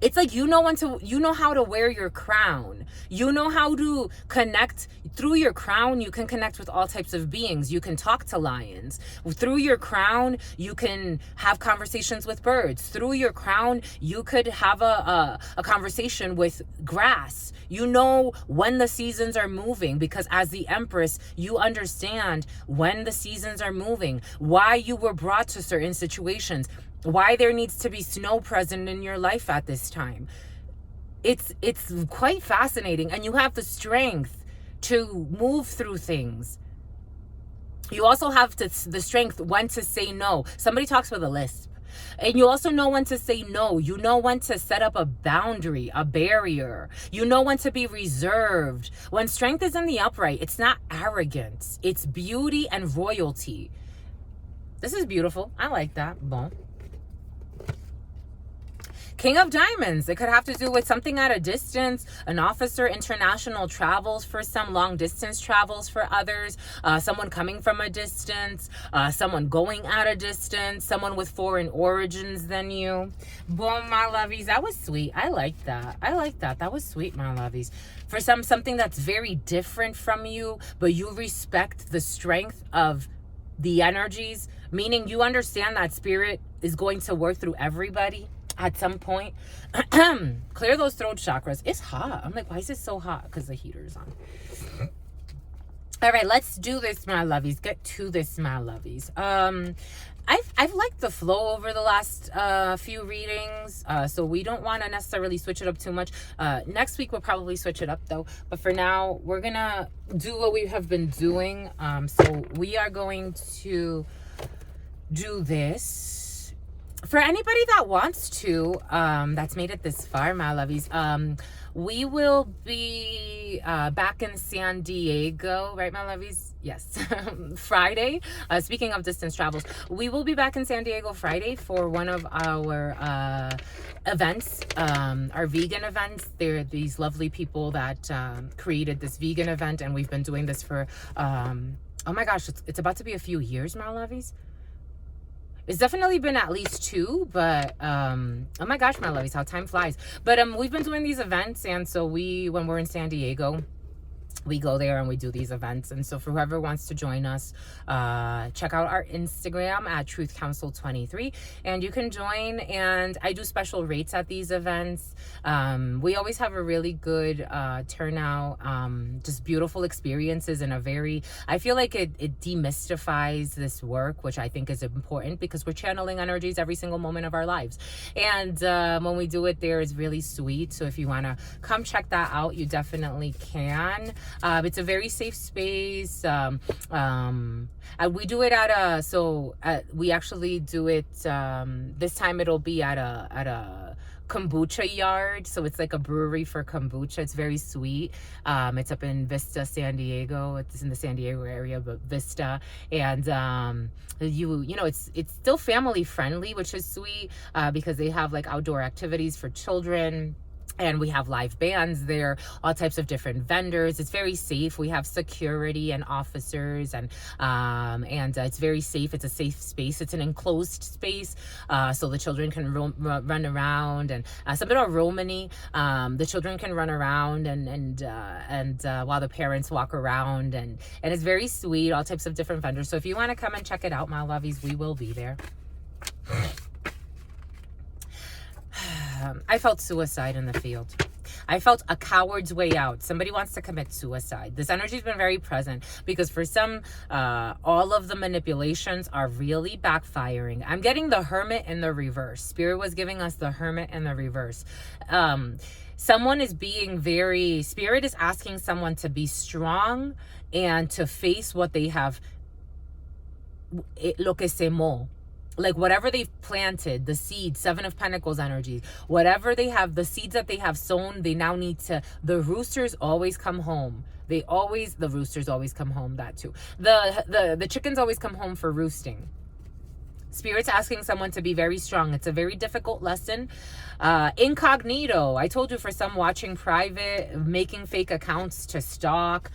It's like you know how to wear your crown. You know how to connect through your crown. You can connect with all types of beings. You can talk to lions. Through your crown, you can have conversations with birds. Through your crown, you could have a conversation with grass. You know when the seasons are moving, because as the Empress, you understand when the seasons are moving, why you were brought to certain situations, why there needs to be snow present in your life at this time. It's quite fascinating, and you have the strength to move through things. You also have the strength when to say no. Somebody talks with a lisp. And you also know when to say no. You know when to set up a boundary, a barrier. You know when to be reserved. When strength is in the upright, it's not arrogance. It's beauty and royalty. This is beautiful. I like that. Bon. King of Diamonds. It could have to do with something at a distance, an officer, international travels for some, long distance travels for others, someone coming from a distance, someone going at a distance, someone with foreign origins than you. Boom, my lovies. That was sweet. I like that. That was sweet, my lovies. For some, something that's very different from you, but you respect the strength of the energies, meaning you understand that spirit is going to work through everybody at some point. Clear those throat chakras. It's hot. I'm like, why is it so hot? Because the heater is on. All right, let's do this, my lovies. Get to this, my lovies. I've liked the flow over the last few readings, so we don't want to necessarily switch it up too much. Next week we'll probably switch it up though, but for now we're gonna do what we have been doing. So we are going to do this. For anybody that wants to, that's made it this far, my lovies, we will be back in San Diego, right, my lovies? Yes, Friday. Speaking of distance travels, we will be back in San Diego Friday for one of our events, our vegan events. They're these lovely people that created this vegan event, and we've been doing this for, oh my gosh, it's about to be a few years, my lovies. It's definitely been at least 2, but oh my gosh, my lovies, how time flies. But we've been doing these events, and so when we're in San Diego, we go there and we do these events. And so for whoever wants to join us, check out our Instagram at Truth Council 23, and you can join. And I do special rates at these events. We always have a really good turnout, just beautiful experiences, and I feel like it demystifies this work, which I think is important, because we're channeling energies every single moment of our lives. And when we do it there, it's really sweet. So if you want to come check that out, you definitely can. It's a very safe space. We do it we actually do it, this time it'll be at a kombucha yard. So it's like a brewery for kombucha. It's very sweet. It's up in Vista, San Diego. It's in the San Diego area, but Vista. And it's still family friendly, which is sweet, because they have like outdoor activities for children. And we have live bands there, all types of different vendors. It's very safe. We have security and officers, and it's very safe. It's a safe space. It's an enclosed space, so the children can run around. And something about Romany, the children can run around and while the parents walk around, and it's very sweet. All types of different vendors. So if you want to come and check it out, my lovies, we will be there. I felt suicide in the field. I felt a coward's way out. Somebody wants to commit suicide. This energy's been very present, because for some, all of the manipulations are really backfiring. I'm getting the Hermit in the reverse. Spirit was giving us the Hermit in the reverse. Someone is Spirit is asking someone to be strong and to face what they have, lo que semó. Like whatever they've planted, the seed, 7 of Pentacles energy, whatever they have, the seeds that they have sown, they now need to, the roosters always come home. The roosters always come home, that too. The chickens always come home for roosting. Spirit's asking someone to be very strong. It's a very difficult lesson. Incognito. I told you, for some, watching private, making fake accounts to stalk,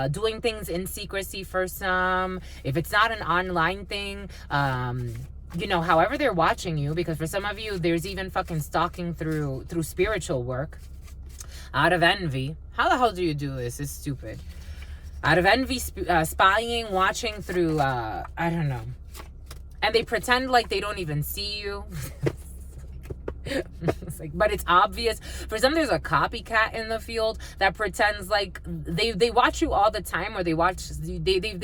doing things in secrecy for some. If it's not an online thing, however they're watching you, because for some of you, there's even fucking stalking through spiritual work. Out of envy. How the hell do you do this? It's stupid. Out of envy, spying, watching through, I don't know. And they pretend like they don't even see you. It's like, but it's obvious. For some, there's a copycat in the field that pretends like they watch you all the time, or they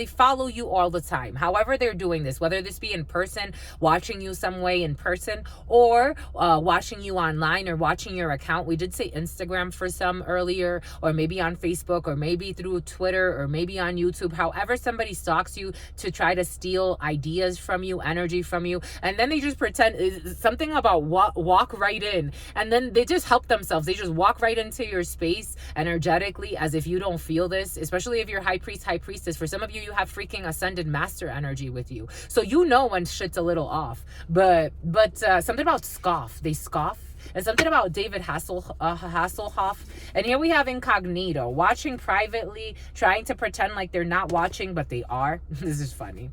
follow you all the time. However they're doing this, whether this be in person, watching you some way in person, or watching you online, or watching your account. We did say Instagram for some earlier, or maybe on Facebook, or maybe through Twitter, or maybe on YouTube. However somebody stalks you to try to steal ideas from you, energy from you, and then they just pretend something about walk right in, and then they just help themselves. They just walk right into your space energetically, as if you don't feel this, especially if you're high priest, high priestess. For some of you, you have freaking ascended master energy with you, so you know when shit's a little off. But something about scoff. They scoff. And something about David Hasselhoff. And here we have incognito, watching privately, trying to pretend like they're not watching, but they are. This is funny.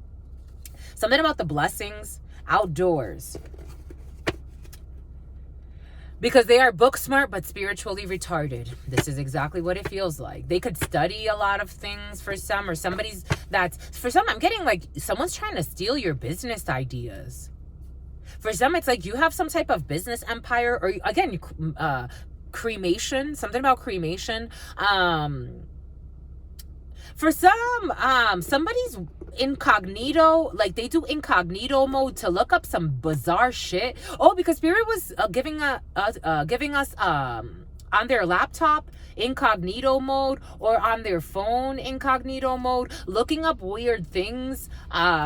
Something about the blessings, outdoors. Because they are book smart, but spiritually retarded. This is exactly what it feels like. They could study a lot of things for some, or for some, I'm getting like someone's trying to steal your business ideas. For some, it's like you have some type of business empire, or again, cremation, something about cremation. For some, somebody's incognito, like they do incognito mode to look up some bizarre shit. Oh, because Spirit was giving us on their laptop incognito mode, or on their phone incognito mode, looking up weird things.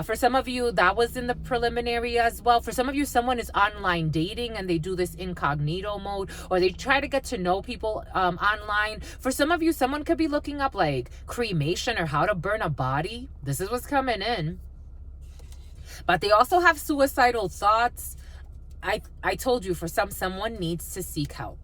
For some of you, that was in the preliminary as well. For some of you, someone is online dating and they do this incognito mode, or they try to get to know people online. For some of you, someone could be looking up like cremation or how to burn a body. This is what's coming in. But they also have suicidal thoughts. I told you, for someone needs to seek help.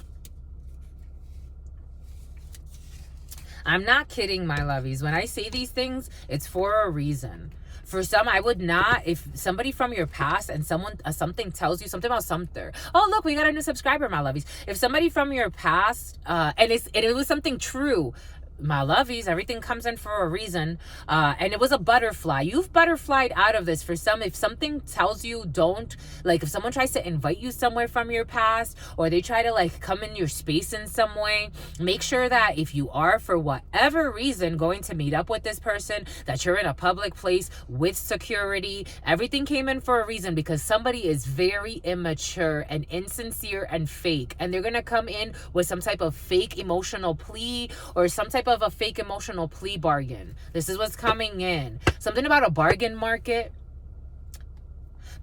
I'm not kidding, my lovies. When I say these things, it's for a reason. For some, I would not, if somebody from your past and something tells you something about something. Oh, look, we got a new subscriber, my lovies. If somebody from your past, and it was something true, my lovies, everything comes in for a reason. And it was a butterfly. You've butterflied out of this. For some, if something tells you don't, like if someone tries to invite you somewhere from your past, or they try to like come in your space in some way, make sure that if you are for whatever reason going to meet up with this person, that you're in a public place with security. Everything came in for a reason, because somebody is very immature and insincere and fake, and they're gonna come in with some type of fake emotional plea, or some type of a fake emotional plea bargain. This is what's coming in. Something about a bargain market,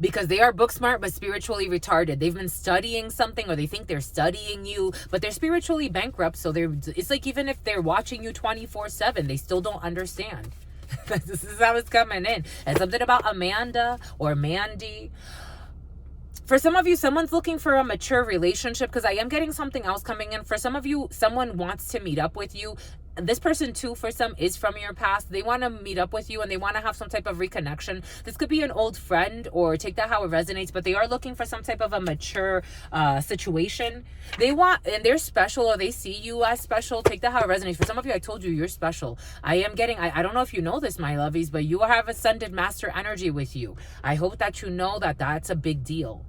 because they are book smart but spiritually retarded. They've been studying something, or they think they're studying you, but they're spiritually bankrupt. So it's like, even if they're watching you 24/7, they still don't understand. This is how it's coming in. And something about Amanda or Mandy. For some of you, someone's looking for a mature relationship, because I am getting something else coming in. For some of you, someone wants to meet up with you. This person too, for some, is from your past. They want to meet up with you, and they want to have some type of reconnection. This could be an old friend, or take that how it resonates, but they are looking for some type of a mature situation. They want, and they're special, or they see you as special. Take that how it resonates. For some of you, I told you, you're special. I am getting, I don't know if you know this, my lovies, but you have ascended master energy with you. I hope that you know that that's a big deal.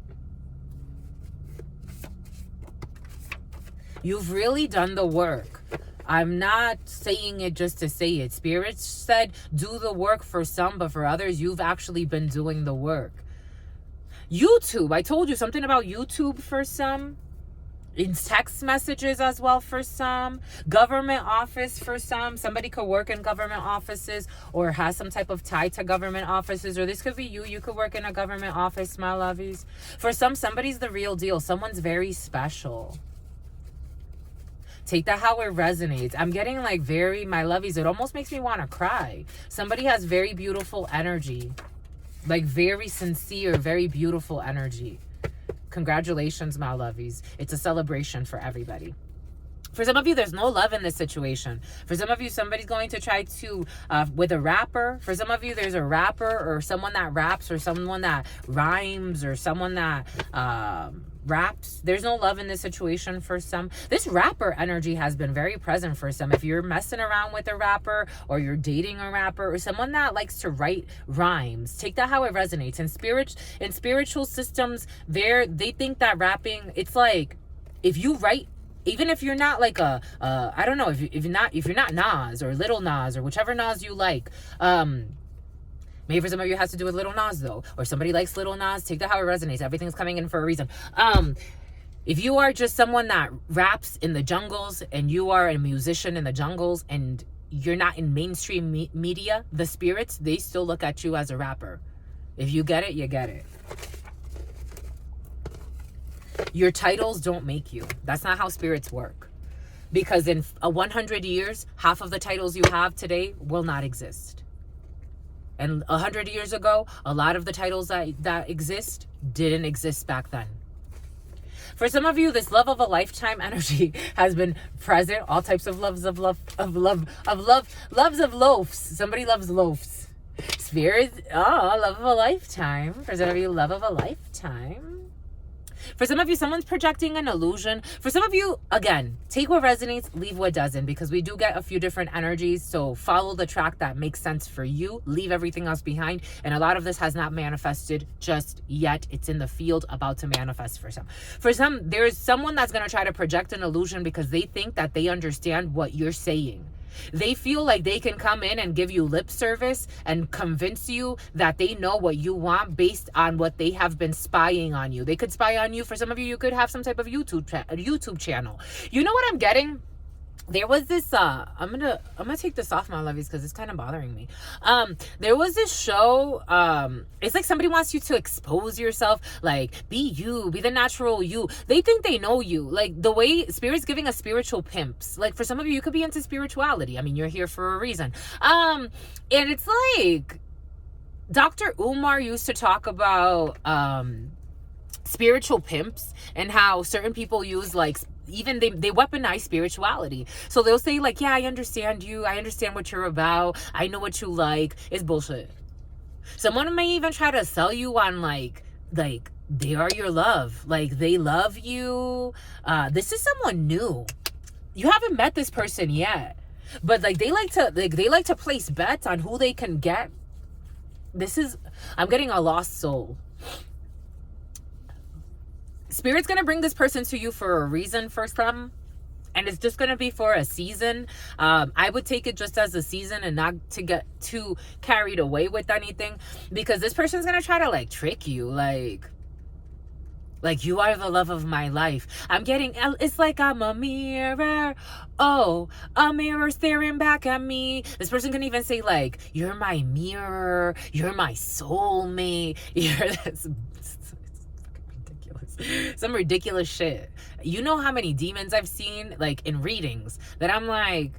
You've really done the work. I'm not saying it just to say it. Spirit said do the work for some, but for others, you've actually been doing the work. YouTube, I told you something about YouTube for some. In text messages as well for some. Government office for some. Somebody could work in government offices, or has some type of tie to government offices. Or this could be you. You could work in a government office, my lovies. For some, somebody's the real deal. Someone's very special. Take that how it resonates. I'm getting like very, my lovies, it almost makes me want to cry. Somebody has very beautiful energy. Like very sincere, very beautiful energy. Congratulations, my lovies. It's a celebration for everybody. For some of you, there's no love in this situation. For some of you, somebody's going to try to, with a rapper. For some of you, there's a rapper, or someone that raps, or someone that rhymes, or someone that raps. There's no love in this situation for some. This rapper energy has been very present for some. If you're messing around with a rapper, or you're dating a rapper, or someone that likes to write rhymes, take that how it resonates. In spiritual systems, they think that rapping, it's like, if you write, even if you're not like I don't know, if you're not Nas or Little Nas, or whichever Nas you like, maybe for some of you it has to do with Little Nas though, or somebody likes Little Nas, take that how it resonates. Everything's coming in for a reason. If you are just someone that raps in the jungles, and you are a musician in the jungles, and you're not in mainstream media, the spirits, they still look at you as a rapper. If you get it, you get it. Your titles don't make you. That's not how spirits work. Because in 100 years, half of the titles you have today will not exist. And 100 years ago, a lot of the titles that exist didn't exist back then. For some of you, this love of a lifetime energy has been present. All types of loves of loaves. Somebody loves loaves. Spirit, love of a lifetime. For some of you, love of a lifetime. For some of you, someone's projecting an illusion. For some of you, again, take what resonates, leave what doesn't, because we do get a few different energies. So follow the track that makes sense for you. Leave everything else behind. And a lot of this has not manifested just yet. It's in the field, about to manifest for some. For some, there's someone that's going to try to project an illusion because they think that they understand what you're saying. They feel like they can come in and give you lip service and convince you that they know what you want based on what they have been spying on you. They could spy on you. For some of you, you could have some type of YouTube channel. You know what I'm getting? There was this I'm gonna take this off, my lovies, because it's kind of bothering me. There was this show, it's like somebody wants you to expose yourself, like be you, be the natural you. They think they know you, like the way Spirit's giving us spiritual pimps. Like for some of you, you could be into spirituality. I mean, you're here for a reason. And it's like Dr. Umar used to talk about spiritual pimps, and how certain people use like, even they weaponize spirituality. So they'll say like, yeah, I understand you. I understand what you're about. I know what you like. It's bullshit. Someone may even try to sell you on like they are your love. Like they love you. This is someone new. You haven't met this person yet. But like they like to place bets on who they can get. I'm getting a lost soul. Spirit's gonna bring this person to you for a reason for some, and it's just gonna be for a season. I would take it just as a season and not to get too carried away with anything, because this person's gonna try to like trick you, like you are the love of my life. I'm getting, it's like I'm a mirror. Oh, a mirror staring back at me. This person can even say like, you're my mirror. You're my soulmate. You're this. It's ridiculous. Some ridiculous shit. You know how many demons I've seen like in readings that I'm like,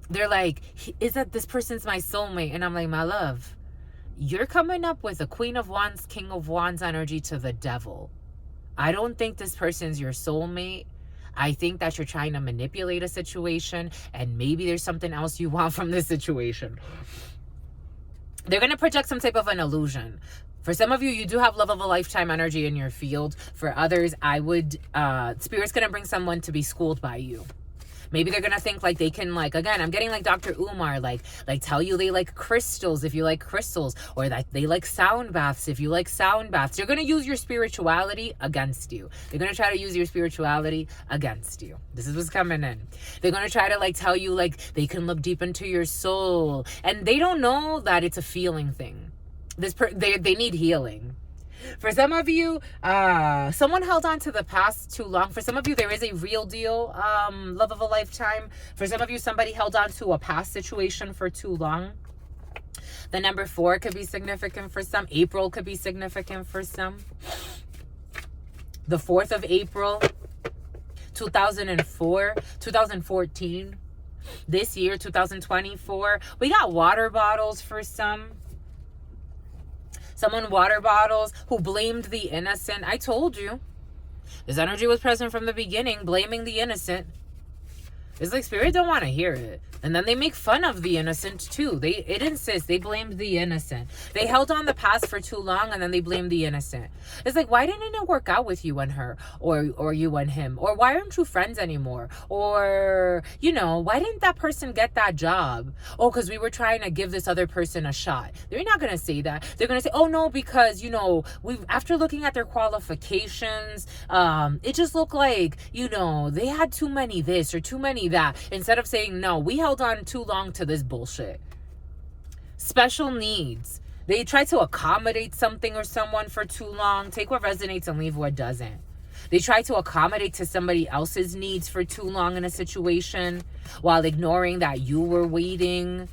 they're like, is that this person's my soulmate? And I'm like, my love, you're coming up with a Queen of Wands, King of Wands energy to the devil. I don't think this person's your soulmate. I think that you're trying to manipulate a situation, and maybe there's something else you want from this situation. They're going to project some type of an illusion. For some of you, you do have love of a lifetime energy in your field. For others, Spirit's going to bring someone to be schooled by you. Maybe they're going to think like they can, like, again, I'm getting like Dr. Umar, like tell you they like crystals if you like crystals, or that they like sound baths if you like sound baths. They're going to use your spirituality against you. They're going to try to use your spirituality against you. This is what's coming in. They're going to try to like tell you like they can look deep into your soul, and they don't know that it's a feeling thing. They need healing. For some of you, someone held on to the past too long. For some of you, there is a real deal love of a lifetime. For some of you, somebody held on to a past situation for too long. The number 4 could be significant for some. April could be significant for some. The 4th of April, 2014. This year, 2024. We got water bottles for some. Someone water bottles who blamed the innocent. I told you. This energy was present from the beginning, blaming the innocent. It's like Spirit don't want to hear it. And then they make fun of the innocent too. It insists they blamed the innocent. They held on the past for too long, and then they blamed the innocent. It's like, why didn't it work out with you and her, or you and him? Or why aren't you friends anymore? Or, why didn't that person get that job? Oh, because we were trying to give this other person a shot. They're not going to say that. They're going to say, oh no, because, after looking at their qualifications, it just looked like, they had too many this or too many that. Instead of saying, no, we held on too long to this bullshit. Special needs. They try to accommodate something or someone for too long. Take what resonates and leave what doesn't. They try to accommodate to somebody else's needs for too long in a situation while ignoring that you were waiting,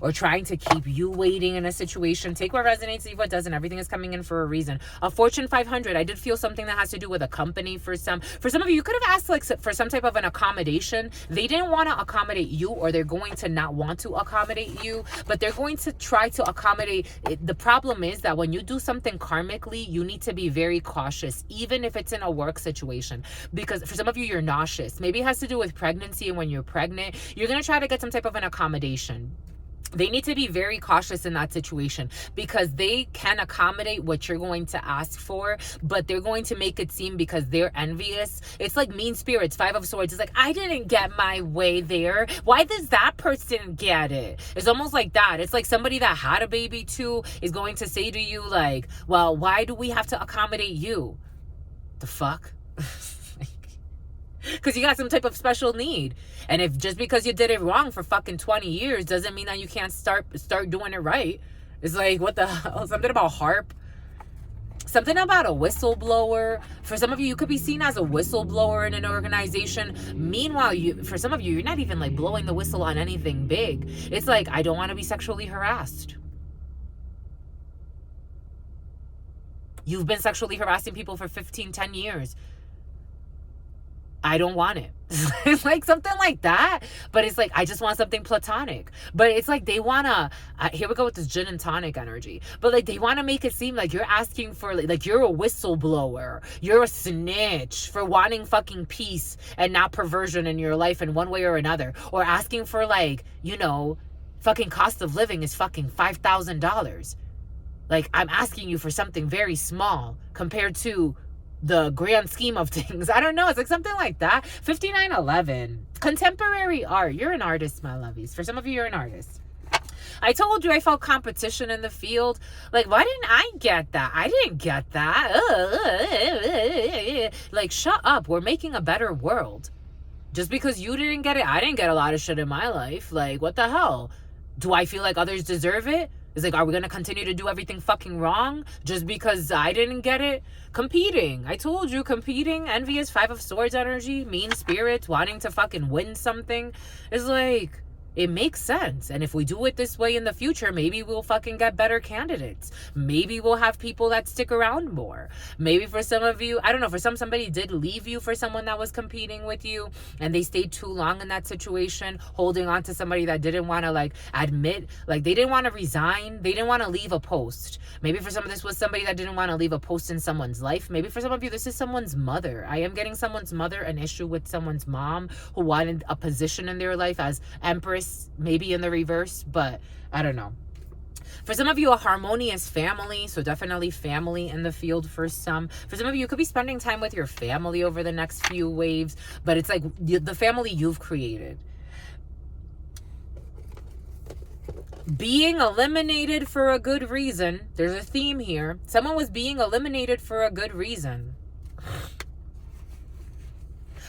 or trying to keep you waiting in a situation. Take what resonates, leave what doesn't. Everything is coming in for a reason. A Fortune 500. I did feel something that has to do with a company for some. For some of you, you could have asked like for some type of an accommodation. They didn't want to accommodate you, or they're going to not want to accommodate you, but they're going to try to accommodate. The problem is that when you do something karmically, you need to be very cautious, even if it's in a work situation. Because for some of you, you're nauseous. Maybe it has to do with pregnancy, and when you're pregnant, you're going to try to get some type of an accommodation. They need to be very cautious in that situation, because they can accommodate what you're going to ask for, but they're going to make it seem, because they're envious. It's like mean spirits, 5 of Swords. It's like, I didn't get my way there. Why does that person get it? It's almost like that. It's like somebody that had a baby too is going to say to you like, well, why do we have to accommodate you? The fuck? Because you got some type of special need. And if just because you did it wrong for fucking 20 years doesn't mean that you can't start doing it right. It's like, what the hell? Something about harp. Something about a whistleblower. For some of you, you could be seen as a whistleblower in an organization. Meanwhile, for some of you, you're not even like blowing the whistle on anything big. It's like, I don't want to be sexually harassed. You've been sexually harassing people for 10 years. I don't want it. It's like something like that. But it's like, I just want something platonic. But it's like they want to, here we go with this gin and tonic energy. But like they want to make it seem like you're asking for, like you're a whistleblower. You're a snitch for wanting fucking peace and not perversion in your life in one way or another. Or asking for like, fucking cost of living is fucking $5,000. Like, I'm asking you for something very small compared to the grand scheme of things. I don't know. It's like something like that. 5911. Contemporary art. You're an artist, my lovies. For some of you, you're an artist. I told you I felt competition in the field. Like, why didn't I get that? I didn't get that. Like, shut up. We're making a better world. Just because you didn't get it, I didn't get a lot of shit in my life. Like, what the hell? Do I feel like others deserve it? It's like, are we going to continue to do everything fucking wrong just because I didn't get it? Competing. I told you, competing, envious, 5 of Swords energy, mean spirits, wanting to fucking win something. It's like, it makes sense. And if we do it this way in the future, maybe we'll fucking get better candidates. Maybe we'll have people that stick around more. Maybe for some of you, I don't know, for somebody did leave you for someone that was competing with you and they stayed too long in that situation, holding on to somebody that didn't want to like admit, like they didn't want to resign. They didn't want to leave a post. Maybe for some of this was somebody that didn't want to leave a post in someone's life. Maybe for some of you, this is someone's mother. I am getting someone's mother, an issue with someone's mom who wanted a position in their life as Empress, maybe in the reverse, but I don't know. For some of you, a harmonious family, so definitely family in the field for some. For some of you, you could be spending time with your family over the next few waves, but it's like the family you've created. Being eliminated for a good reason. There's a theme here. Someone was being eliminated for a good reason.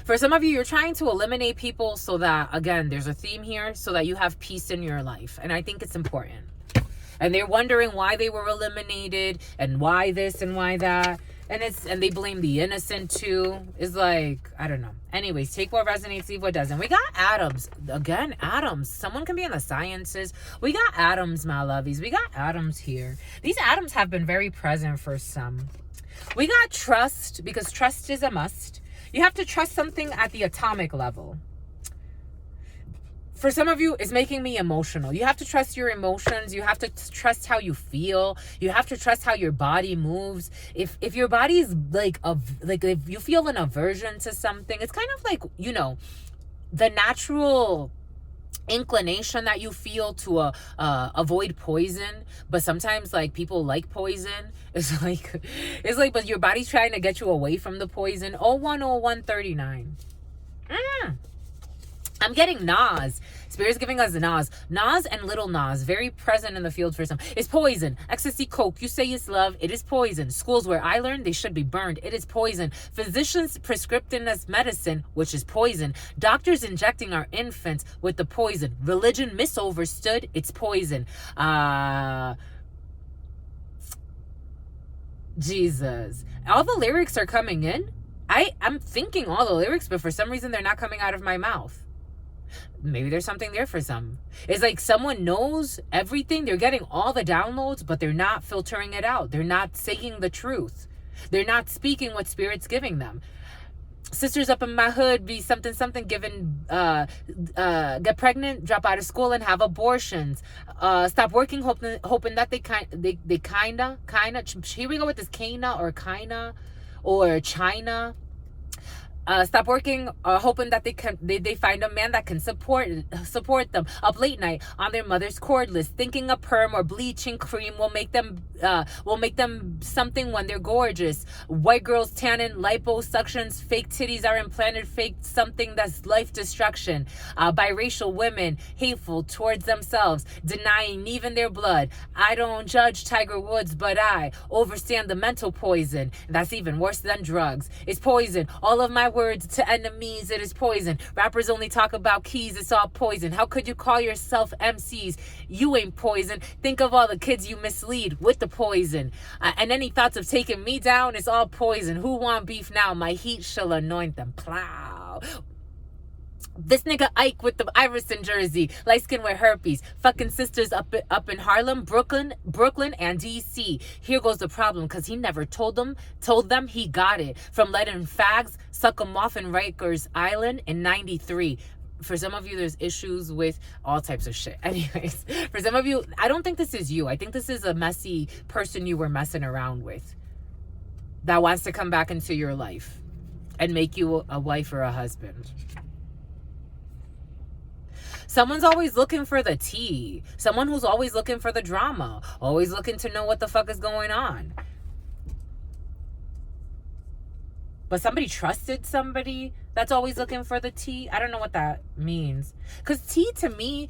For some of you, you're trying to eliminate people so that, again, there's a theme here, so that you have peace in your life. And I think it's important. And they're wondering why they were eliminated and why this and why that. And they blame the innocent too. It's like, I don't know. Anyways, take what resonates, leave what doesn't. We got atoms. Again, atoms. Someone can be in the sciences. We got atoms, my lovies. We got atoms here. These atoms have been very present for some. We got trust, because trust is a must. You have to trust something at the atomic level. For some of you, it's making me emotional. You have to trust your emotions. You have to trust how you feel. You have to trust how your body moves. If your body is like if you feel an aversion to something, it's kind of like, you know, the natural inclination that you feel to avoid poison, but sometimes like people like poison. It's like but your body's trying to get you away from the poison. 010139. I'm getting Nas. Spirit's giving us Nas. Nas and Little Nas, very present in the field for some. It's poison. Ecstasy, coke. You say it's love. It is poison. Schools where I learned, they should be burned. It is poison. Physicians prescribing us medicine, which is poison. Doctors injecting our infants with the poison. Religion misunderstood. It's poison. Jesus. All the lyrics are coming in. I'm thinking all the lyrics, but for some reason they're not coming out of my mouth. Maybe there's something there for some. It's like someone knows everything. They're getting all the downloads, but they're not filtering it out. They're not saying the truth. They're not speaking what Spirit's giving them. Sisters up in my hood be something given, get pregnant, drop out of school and have abortions. Stop working, hoping that they kinda, here we go with this kinda or China. Stop working, hoping that they find a man that can support them. Up late night on their mother's cordless, thinking a perm or bleaching cream will make them something when they're gorgeous. White girls tanning, liposuctions, fake titties are implanted, fake something that's life destruction. Biracial women, hateful towards themselves, denying even their blood. I don't judge Tiger Woods, but I overstand the mental poison. That's even worse than drugs. It's poison. All of my words to enemies, it is poison. Rappers only talk about keys, it's all poison. How could you call yourself MCs? You ain't poison. Think of all the kids you mislead with the poison. And any thoughts of taking me down, it's all poison. Who want beef now? My heat shall anoint them. Plow. This nigga Ike with the Iverson jersey, light skin with herpes, fucking sisters up in Harlem, Brooklyn, and DC. Here goes the problem, cause he never told them he got it from letting fags suck him off in Rikers Island in '93. For some of you, there's issues with all types of shit. Anyways, for some of you, I don't think this is you. I think this is a messy person you were messing around with that wants to come back into your life and make you a wife or a husband. Someone's always looking for the tea. Someone who's always looking for the drama. Always looking to know what the fuck is going on. but somebody trusted somebody that's always looking for the tea. I don't know what that means. Because tea to me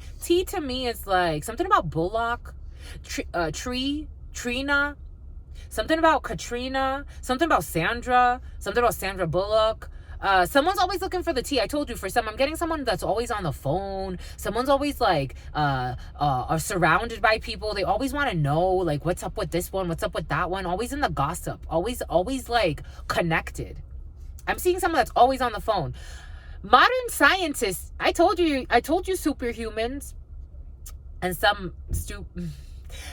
is like something about Bullock, Trina, something about Katrina, something about Sandra Bullock. Someone's always looking for the tea. I told you, for some, I'm getting someone that's always on the phone. Someone's always like, are surrounded by people. They always want to know, like, what's up with this one? What's up with that one? Always in the gossip. Always like connected. I'm seeing someone that's always on the phone. Modern scientists, I told you superhumans and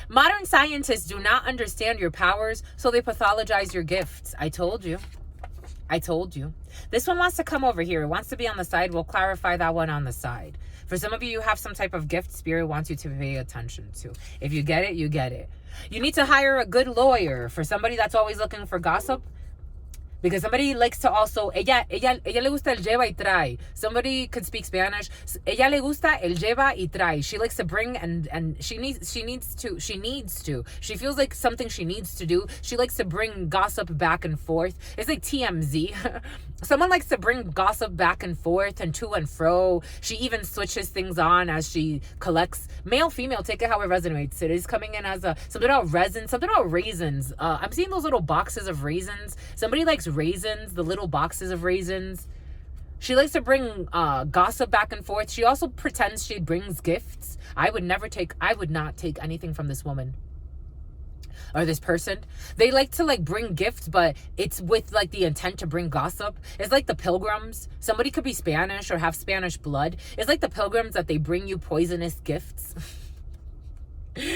modern scientists do not understand your powers, so they pathologize your gifts. I told you. This one wants to come over here. It wants to be on the side. We'll clarify that one on the side. For some of you, you have some type of gift Spirit wants you to pay attention to. If you get it, you get it. You need to hire a good lawyer. For somebody that's always looking for gossip, because somebody likes to also, ella le gusta el lleva y trae. Somebody could speak Spanish. Ella le gusta el lleva y trae. She likes to bring and she needs to. She feels like something she needs to do. She likes to bring gossip back and forth. It's like TMZ. Someone likes to bring gossip back and forth and to and fro. She even switches things on as she collects. Male, female, take it how it resonates. It is coming in as something about resin, something about raisins. I'm seeing those little boxes of raisins. Somebody likes raisins, the little boxes of raisins. She likes to bring gossip back and forth. She also pretends she brings gifts. I would not take anything from this woman or this person. They like to like bring gifts, but it's with like the intent to bring gossip. It's like the pilgrims. Somebody could be Spanish or have Spanish blood. It's like the pilgrims that they bring you poisonous gifts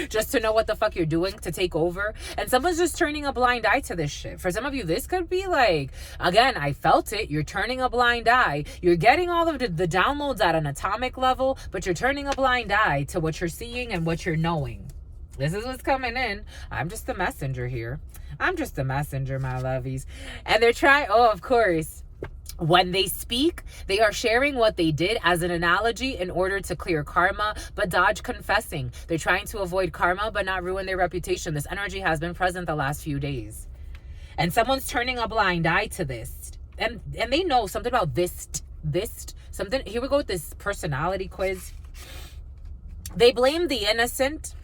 just to know what the fuck you're doing, to take over. And someone's just turning a blind eye to this shit. For some of you, this could be like, again, I felt it. You're turning a blind eye. You're getting all of the downloads at an atomic level, but you're turning a blind eye to what you're seeing and what you're knowing. This is what's coming in. I'm just the messenger here. I'm just the messenger, my lovies. And they're trying, of course, when they speak, they are sharing what they did as an analogy in order to clear karma, but dodge confessing. They're trying to avoid karma, but not ruin their reputation. This energy has been present the last few days. And someone's turning a blind eye to this. And they know something about this, something. Here we go with this personality quiz. They blame the innocent.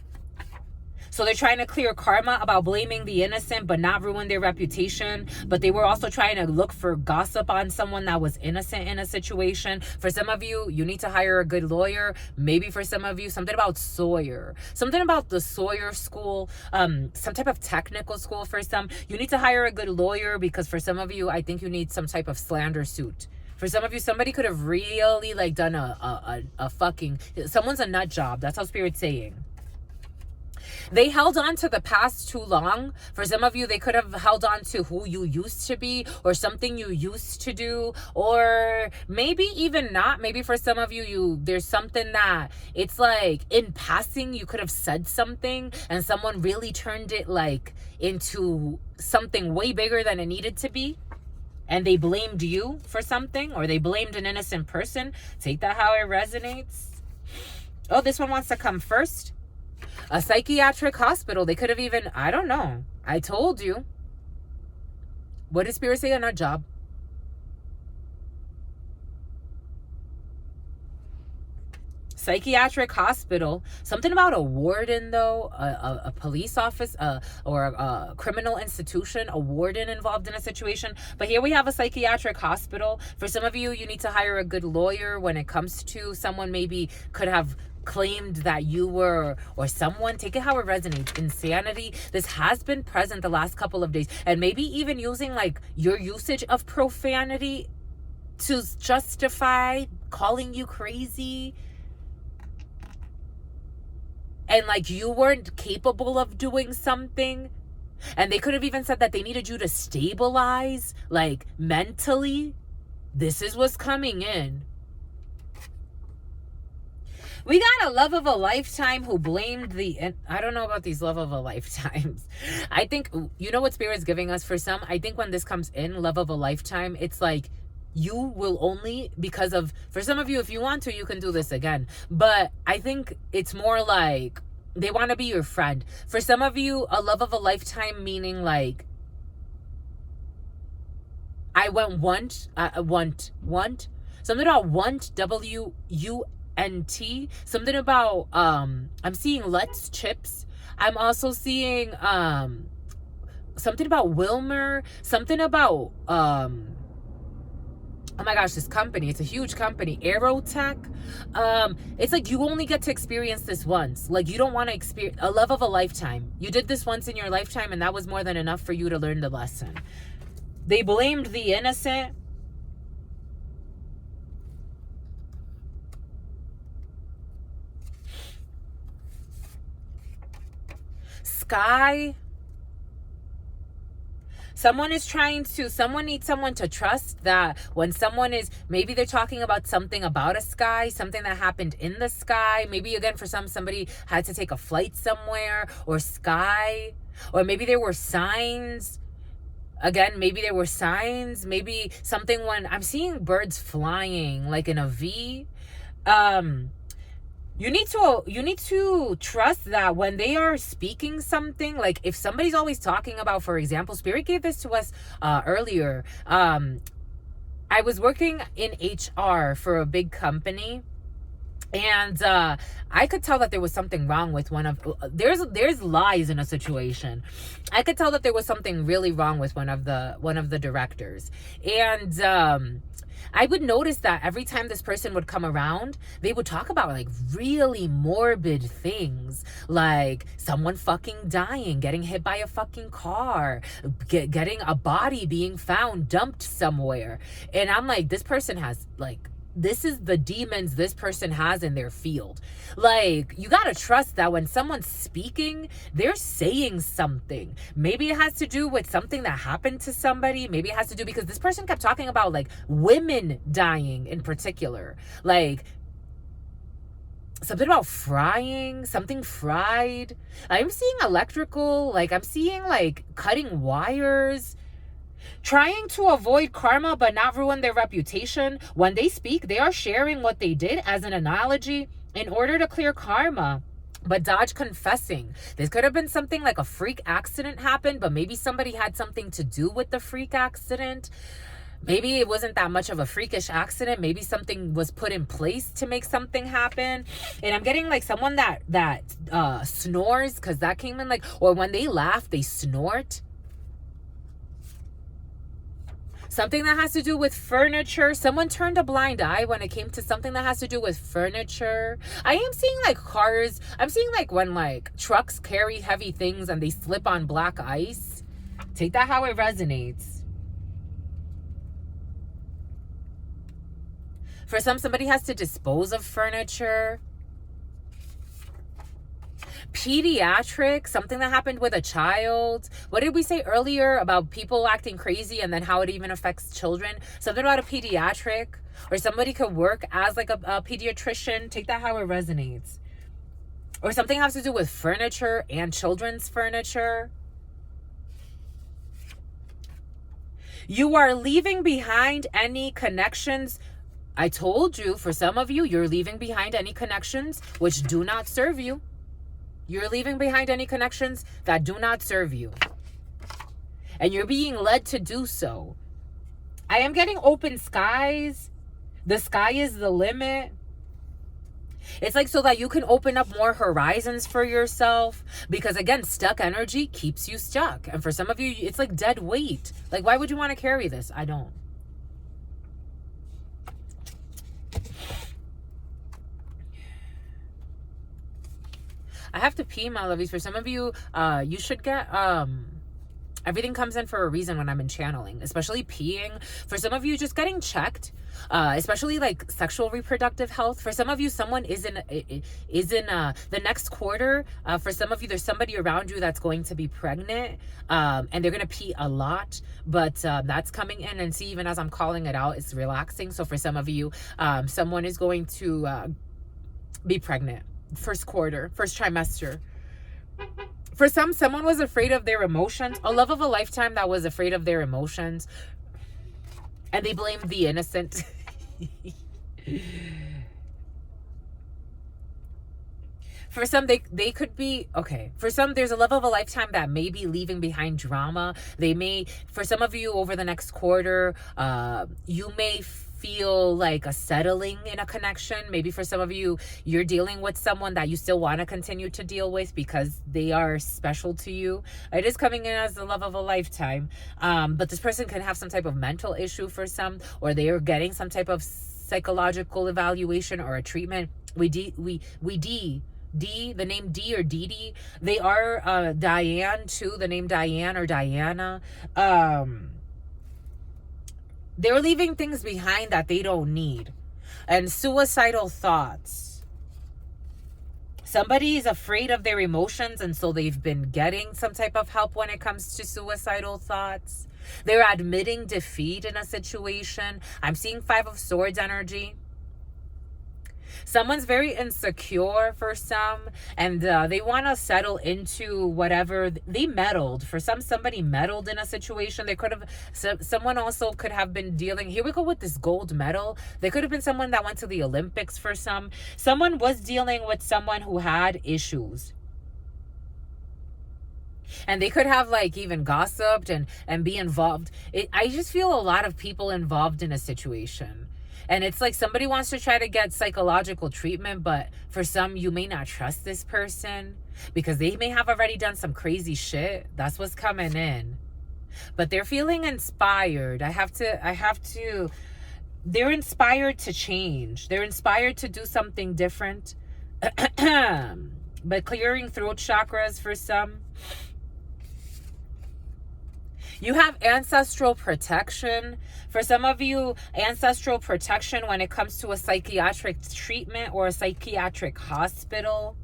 So they're trying to clear karma about blaming the innocent, but not ruin their reputation. But they were also trying to look for gossip on someone that was innocent in a situation. For some of you, you need to hire a good lawyer. Maybe for some of you, something about Sawyer. Something about the Sawyer school. Some type of technical school for some. You need to hire a good lawyer, because for some of you, I think you need some type of slander suit. For some of you, somebody could have really like done a fucking... Someone's a nut job. That's how Spirit's saying. They held on to the past too long. For some of you, they could have held on to who you used to be or something you used to do, or maybe even not. Maybe for some of you, there's something that it's like in passing, you could have said something and someone really turned it like into something way bigger than it needed to be. And they blamed you for something, or they blamed an innocent person. Take that how it resonates. Oh, this one wants to come first. A psychiatric hospital. They could have even, I don't know. I told you. What did Spirit say on our job? Psychiatric hospital. Something about a warden, though. A police office or a criminal institution. A warden involved in a situation. But here we have a psychiatric hospital. For some of you, you need to hire a good lawyer when it comes to someone maybe could have claimed that you were, or someone, take it how it resonates, insanity. This has been present the last couple of days, and maybe even using like your usage of profanity to justify calling you crazy, and like you weren't capable of doing something. And they could have even said that they needed you to stabilize like mentally. This is what's coming in. We got a love of a lifetime who blamed I don't know about these love of a lifetimes. I think, you know what Spirit's giving us for some? I think when this comes in, love of a lifetime, it's like you will only, because of, for some of you, if you want to, you can do this again. But I think it's more like they want to be your friend. For some of you, a love of a lifetime meaning like I went something about want, WUNT, something about I'm seeing Let's Chips. I'm also seeing something about Wilmer, something about oh my gosh, this company, it's a huge company, Aerotech. It's like you only get to experience this once. Like, you don't want to experience a love of a lifetime. You did this once in your lifetime, and that was more than enough for you to learn the lesson. They blamed the innocent. Sky. Someone needs someone to trust that when someone is, maybe they're talking about something about a sky, something that happened in the sky. Maybe again, for somebody had to take a flight somewhere, or sky, or maybe there were signs. Again, maybe there were signs, maybe something, when I'm seeing birds flying like in a V. You need to trust that when they are speaking something, like if somebody's always talking about, for example, Spirit gave this to us earlier. I was working in HR for a big company, and I could tell that there was something wrong with there's lies in a situation. I could tell that there was something really wrong with one of the directors. And I would notice that every time this person would come around, they would talk about like really morbid things, like someone fucking dying, getting hit by a fucking car, getting a body being found dumped somewhere. And I'm like, this person has like, this is the demons this person has in their field. Like, you gotta trust that when someone's speaking, they're saying something. Maybe it has to do with something that happened to somebody. Maybe it has to do, because this person kept talking about like women dying in particular. Like, something about frying, something fried. I'm seeing electrical, like I'm seeing like cutting wires. Trying to avoid karma but not ruin their reputation. When they speak, they are sharing what they did as an analogy in order to clear karma, but dodge confessing. This could have been something like a freak accident happened, but maybe somebody had something to do with the freak accident. Maybe it wasn't that much of a freakish accident. Maybe something was put in place to make something happen. And I'm getting like someone that snores, because that came in, like, or when they laugh, they snort. Something that has to do with furniture. Someone turned a blind eye when it came to something that has to do with furniture. I am seeing like cars. I'm seeing like when like trucks carry heavy things and they slip on black ice. Take that how it resonates. For somebody has to dispose of furniture. Pediatric, something that happened with a child. What did we say earlier about people acting crazy and then how it even affects children? Something about a pediatric, or somebody could work as like a pediatrician. Take that how it resonates. Or something has to do with furniture and children's furniture. You are leaving behind any connections. I told you, for some of you, you're leaving behind any connections which do not serve you. You're leaving behind any connections that do not serve you. And you're being led to do so. I am getting open skies. The sky is the limit. It's like so that you can open up more horizons for yourself. Because again, stuck energy keeps you stuck. And for some of you, it's like dead weight. Like, why would you want to carry this? I don't. I have to pee, my lovies. For some of you, you should get, everything comes in for a reason when I'm in channeling, especially peeing. For some of you, just getting checked, especially like sexual reproductive health. For some of you, someone is in the next quarter. For some of you, there's somebody around you that's going to be pregnant, and they're going to pee a lot, but that's coming in. And see, even as I'm calling it out, it's relaxing. So for some of you, someone is going to be pregnant. First quarter, first trimester. For someone was afraid of their emotions. A love of a lifetime that was afraid of their emotions. And they blamed the innocent. For some, they could be, okay. For some, there's a love of a lifetime that may be leaving behind drama. They may, for some of you over the next quarter, you may feel like a settling in a connection. Maybe for some of you, you're dealing with someone that you still want to continue to deal with because they are special to you. It is coming in as the love of a lifetime. But this person can have some type of mental issue for some, or they are getting some type of psychological evaluation or a treatment. The name D or Dee Dee. They are Diane too, the name Diane or Diana. They're leaving things behind that they don't need. And suicidal thoughts. Somebody is afraid of their emotions, and so they've been getting some type of help when it comes to suicidal thoughts. They're admitting defeat in a situation. I'm seeing 5 of Swords energy. Someone's very insecure for some, and they want to settle into whatever. They meddled. For some, somebody meddled in a situation. They could have, someone also could have been dealing, here we go with this gold medal. They could have been someone that went to the Olympics for some. Someone was dealing with someone who had issues. And they could have like even gossiped and be involved. I just feel a lot of people involved in a situation. And it's like somebody wants to try to get psychological treatment, but for some, you may not trust this person because they may have already done some crazy shit. That's what's coming in. But they're feeling inspired. They're inspired to change. They're inspired to do something different. But clearing throat chakras for some. You have ancestral protection. For some of you, ancestral protection when it comes to a psychiatric treatment or a psychiatric hospital.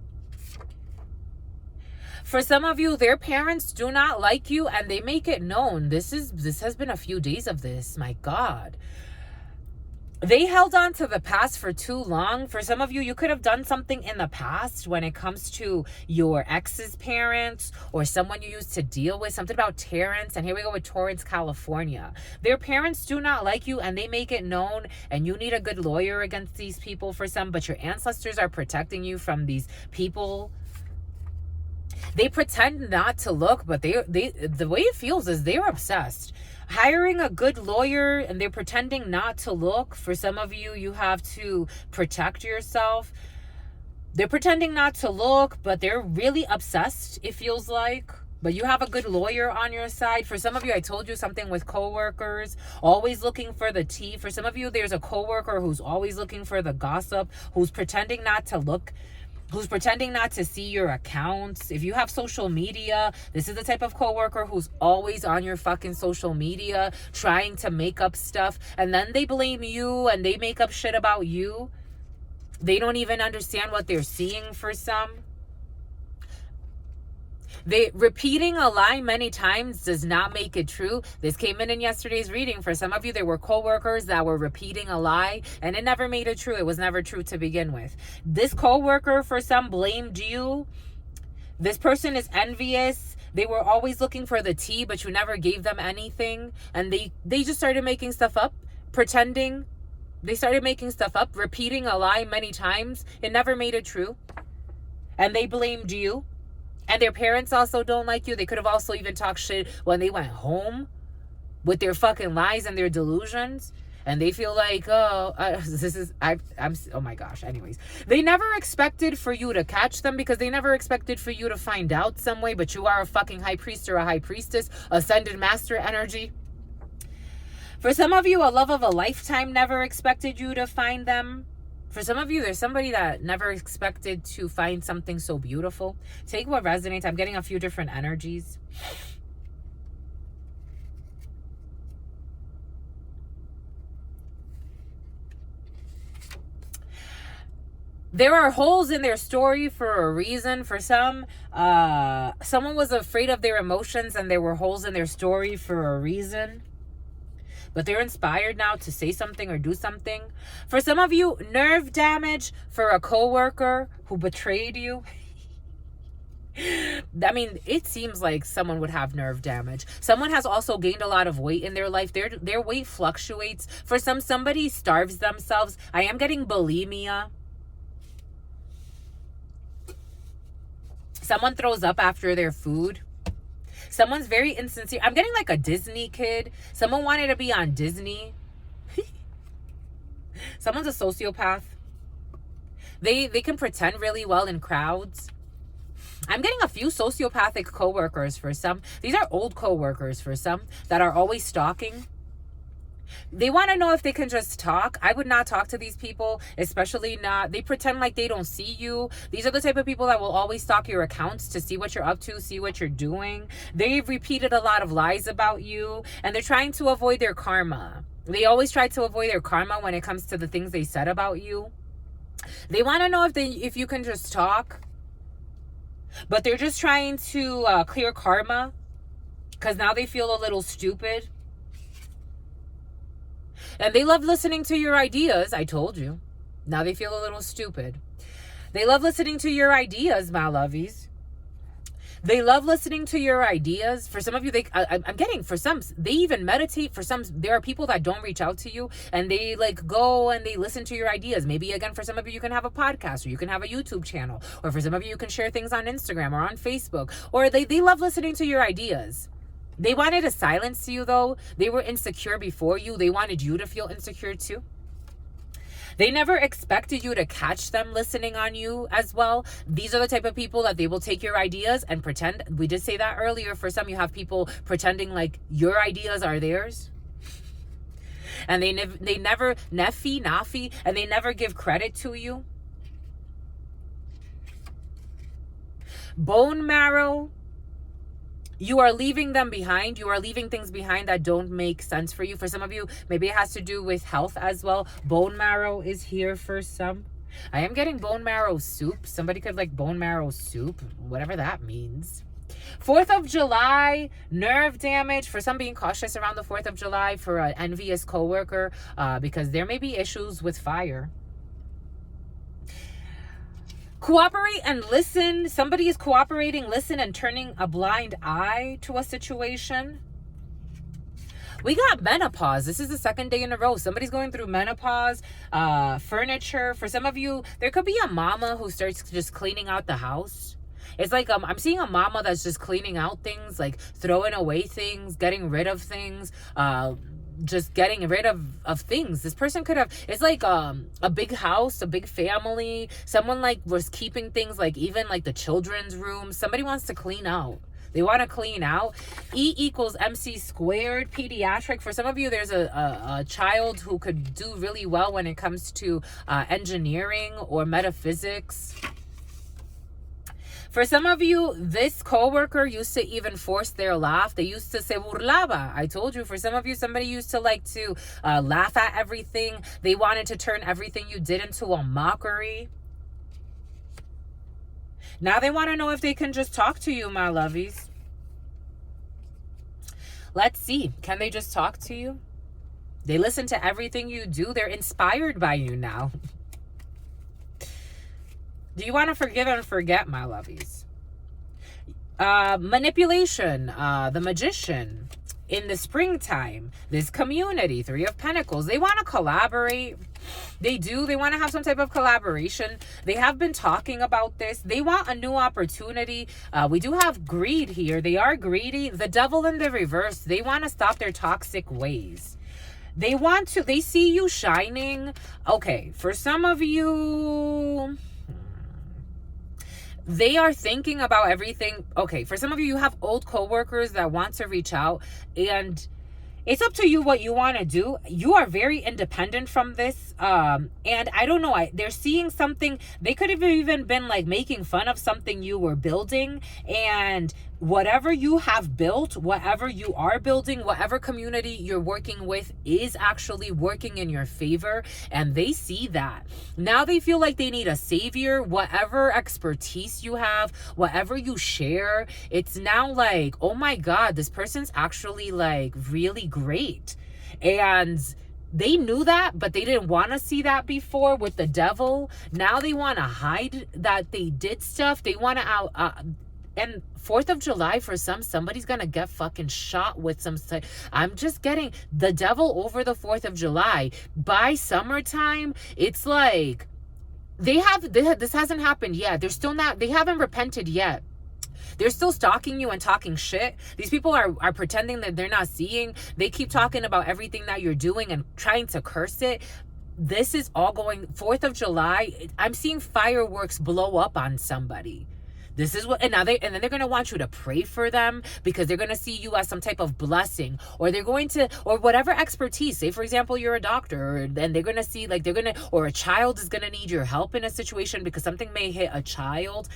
For some of you, their parents do not like you and they make it known. This has been a few days of this. My God. They held on to the past for too long. For some of you, you could have done something in the past when it comes to your ex's parents or someone you used to deal with. Something about Terrence. And here we go with Torrance, California. Their parents do not like you and they make it known. And you need a good lawyer against these people for some. But your ancestors are protecting you from these people. They pretend not to look, but the way it feels is they're obsessed. Hiring a good lawyer and they're pretending not to look. For some of you, you have to protect yourself. They're pretending not to look, but they're really obsessed, it feels like. But you have a good lawyer on your side. For some of you, I told you something with coworkers, always looking for the tea. For some of you, there's a coworker who's always looking for the gossip, who's pretending not to look, who's pretending not to see your accounts. If you have social media, this is the type of coworker who's always on your fucking social media trying to make up stuff, and then they blame you and they make up shit about you. They don't even understand what they're seeing for some. They repeating a lie many times does not make it true. This came in yesterday's reading. For some of you, there were coworkers that were repeating a lie and it never made it true. It was never true to begin with. This coworker, for some, blamed you. This person is envious. They were always looking for the tea, but you never gave them anything. And they just started making stuff up, pretending. They started making stuff up, repeating a lie many times. It never made it true. And they blamed you. And their parents also don't like you. They could have also even talked shit when they went home with their fucking lies and their delusions. And they feel like, oh my gosh. Anyways, they never expected for you to catch them because they never expected for you to find out some way. But you are a fucking high priest or a high priestess, ascended master energy. For some of you, a love of a lifetime never expected you to find them. For some of you, there's somebody that never expected to find something so beautiful. Take what resonates. I'm getting a few different energies. There are holes in their story for a reason. For some, someone was afraid of their emotions and there were holes in their story for a reason. But they're inspired now to say something or do something. For some of you, nerve damage for a coworker who betrayed you. I mean, it seems like someone would have nerve damage. Someone has also gained a lot of weight in their life. Their weight fluctuates. For some, somebody starves themselves. I am getting bulimia. Someone throws up after their food. Someone's very insincere. I'm getting like a Disney kid. Someone wanted to be on Disney. Someone's a sociopath. They can pretend really well in crowds. I'm getting a few sociopathic coworkers for some. These are old coworkers for some that are always stalking. They want to know if they can just talk. I would not talk to these people, especially not. They pretend like they don't see you. These are the type of people that will always stalk your accounts to see what you're up to, see what you're doing. They've repeated a lot of lies about you, and they're trying to avoid their karma. They always try to avoid their karma when it comes to the things they said about you. They want to know if you can just talk, but they're just trying to clear karma because now they feel a little stupid. And they love listening to your ideas. I told you. Now they feel a little stupid. They love listening to your ideas, my lovies. They love listening to your ideas. For some of you, I'm getting, for some, they even meditate. For some, there are people that don't reach out to you and they like go and they listen to your ideas. Maybe again, for some of you, you can have a podcast or you can have a YouTube channel. Or for some of you, you can share things on Instagram or on Facebook. Or they love listening to your ideas. They wanted to silence you though. They were insecure before you. They wanted you to feel insecure too. They never expected you to catch them listening on you as well. These are the type of people that they will take your ideas and pretend. We did say that earlier. For some, you have people pretending like your ideas are theirs. And they never, Nefi, Nafi, and they never give credit to you. Bone marrow. You are leaving them behind. You are leaving things behind that don't make sense for you. For some of you, maybe it has to do with health as well. Bone marrow is here for some. I am getting bone marrow soup. Somebody could like bone marrow soup, whatever that means. 4th of July, nerve damage. For some, being cautious around the 4th of July for an envious coworker because there may be issues with fire. Cooperate and listen. Somebody is cooperating, listen, and turning a blind eye to a situation. We got menopause. This is the second day in a row. Somebody's going through menopause. Furniture. For some of you, there could be a mama who starts just cleaning out the house. It's like I'm seeing a mama that's just cleaning out things, like throwing away things, getting rid of things, just getting rid of things. This person could have, it's like a big house, a big family. Someone like was keeping things, like even like the children's room. Somebody wants to clean out. They want to clean out. E equals MC squared. Pediatric. For some of you, there's a child who could do really well when it comes to engineering or metaphysics. For some of you, this coworker used to even force their laugh. They used to say burlaba. I told you. For some of you, somebody used to like to laugh at everything. They wanted to turn everything you did into a mockery. Now they want to know if they can just talk to you, my lovies. Let's see. Can they just talk to you? They listen to everything you do. They're inspired by you now. Do you want to forgive and forget, my lovies? Manipulation, the magician. In the springtime, this community, 3 of Pentacles. They want to collaborate. They do. They want to have some type of collaboration. They have been talking about this. They want a new opportunity. We do have greed here. They are greedy. The devil in the reverse. They want to stop their toxic ways. They see you shining. Okay, for some of you, they are thinking about everything. Okay, for some of you, you have old coworkers that want to reach out, and it's up to you what you want to do. You are very independent from this. And I don't know, they're seeing something. They could have even been like making fun of something you were building, and whatever you have built, whatever you are building, whatever community you're working with is actually working in your favor, and they see that. Now they feel like they need a savior. Whatever expertise you have, whatever you share, it's now like, oh my God, this person's actually like really great. And they knew that, but they didn't want to see that before with the devil. Now they want to hide that they did stuff. They want to and 4th of July, for somebody's going to get fucking shot with some... I'm just getting the devil over the 4th of July. By summertime, it's like... This hasn't happened yet. They're still not... They haven't repented yet. They're still stalking you and talking shit. These people are pretending that they're not seeing. They keep talking about everything that you're doing and trying to curse it. This is all going 4th of July. I'm seeing fireworks blow up on somebody. This is what, and then they're going to want you to pray for them because they're going to see you as some type of blessing, or they're going to, or whatever expertise. Say, for example, you're a doctor, and they're going to see, like, or a child is going to need your help in a situation because something may hit a child.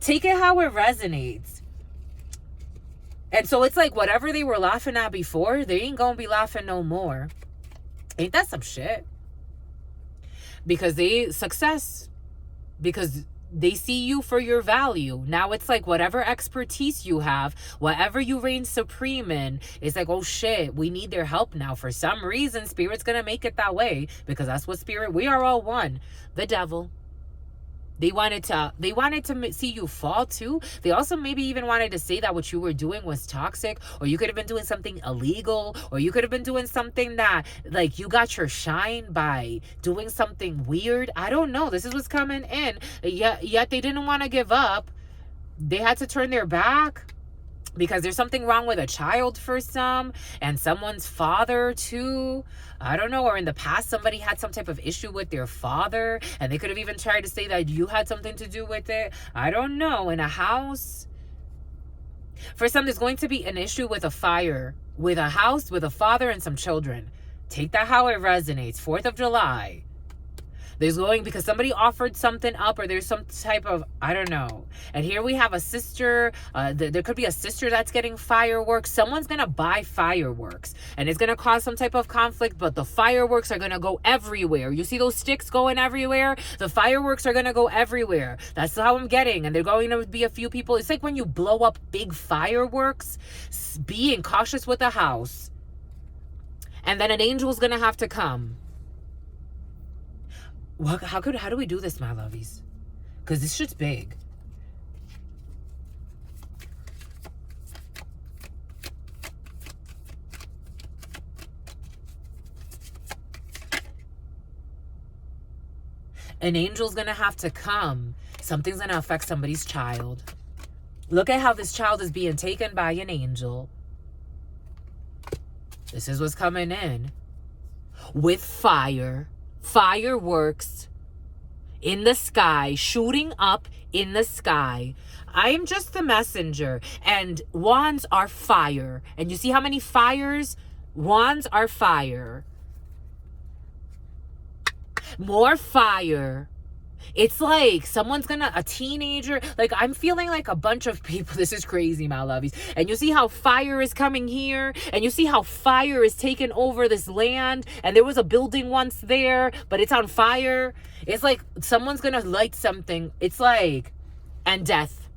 Take it how it resonates. And so it's like whatever they were laughing at before, they ain't going to be laughing no more. Ain't that some shit? Because they see you for your value. Now it's like whatever expertise you have, whatever you reign supreme in, it's like, oh shit, we need their help now. For some reason, Spirit's gonna make it that way because that's what Spirit, we are all one. The devil. They wanted to see you fall too. They also maybe even wanted to say that what you were doing was toxic, or you could have been doing something illegal, or you could have been doing something that, like, you got your shine by doing something weird. I don't know. This is what's coming in. Yet they didn't want to give up. They had to turn their back because there's something wrong with a child for some, and someone's father too. I don't know, or in the past somebody had some type of issue with their father, and they could have even tried to say that you had something to do with it. I don't know. In a house, for some, there's going to be an issue with a fire, with a house, with a father and some children. Take that how it resonates. 4th of July. There's going, because somebody offered something up, or there's some type of, I don't know. And here we have a sister. There could be a sister that's getting fireworks. Someone's going to buy fireworks. And it's going to cause some type of conflict, but the fireworks are going to go everywhere. You see those sticks going everywhere? The fireworks are going to go everywhere. That's how I'm getting. And they're going to be a few people. It's like when you blow up big fireworks, being cautious with the house. And then an angel's going to have to come. How do we do this, my lovies? Because this shit's big. An angel's gonna have to come. Something's gonna affect somebody's child. Look at how this child is being taken by an angel. This is what's coming in. With fire. Fireworks in the sky, shooting up in the sky. I am just the messenger, and wands are fire. And you see how many fires? Wands are fire. More fire. It's like someone's a teenager, like I'm feeling like a bunch of people. This is crazy, my lovies. And you see how fire is coming here, and you see how fire is taking over this land, and there was a building once there, but it's on fire. It's like someone's gonna light something. It's like, and death.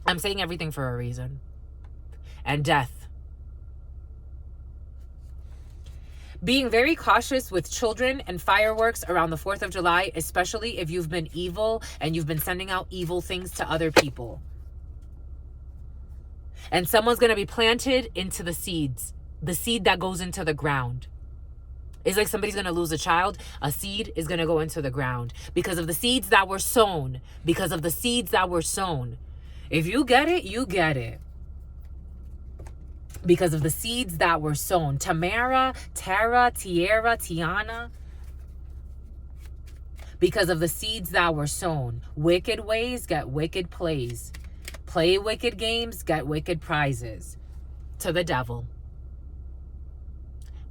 I'm saying everything for a reason. And death. Being very cautious with children and fireworks around the 4th of July, especially if you've been evil and you've been sending out evil things to other people. And someone's going to be planted into the seeds, the seed that goes into the ground. It's like somebody's going to lose a child. A seed is going to go into the ground because of the seeds that were sown. Because of the seeds that were sown. If you get it, you get it. Because of the seeds that were sown. Tamara, Tara, Tierra, Tiana. Because of the seeds that were sown. Wicked ways get wicked plays. Play wicked games, get wicked prizes. To the devil.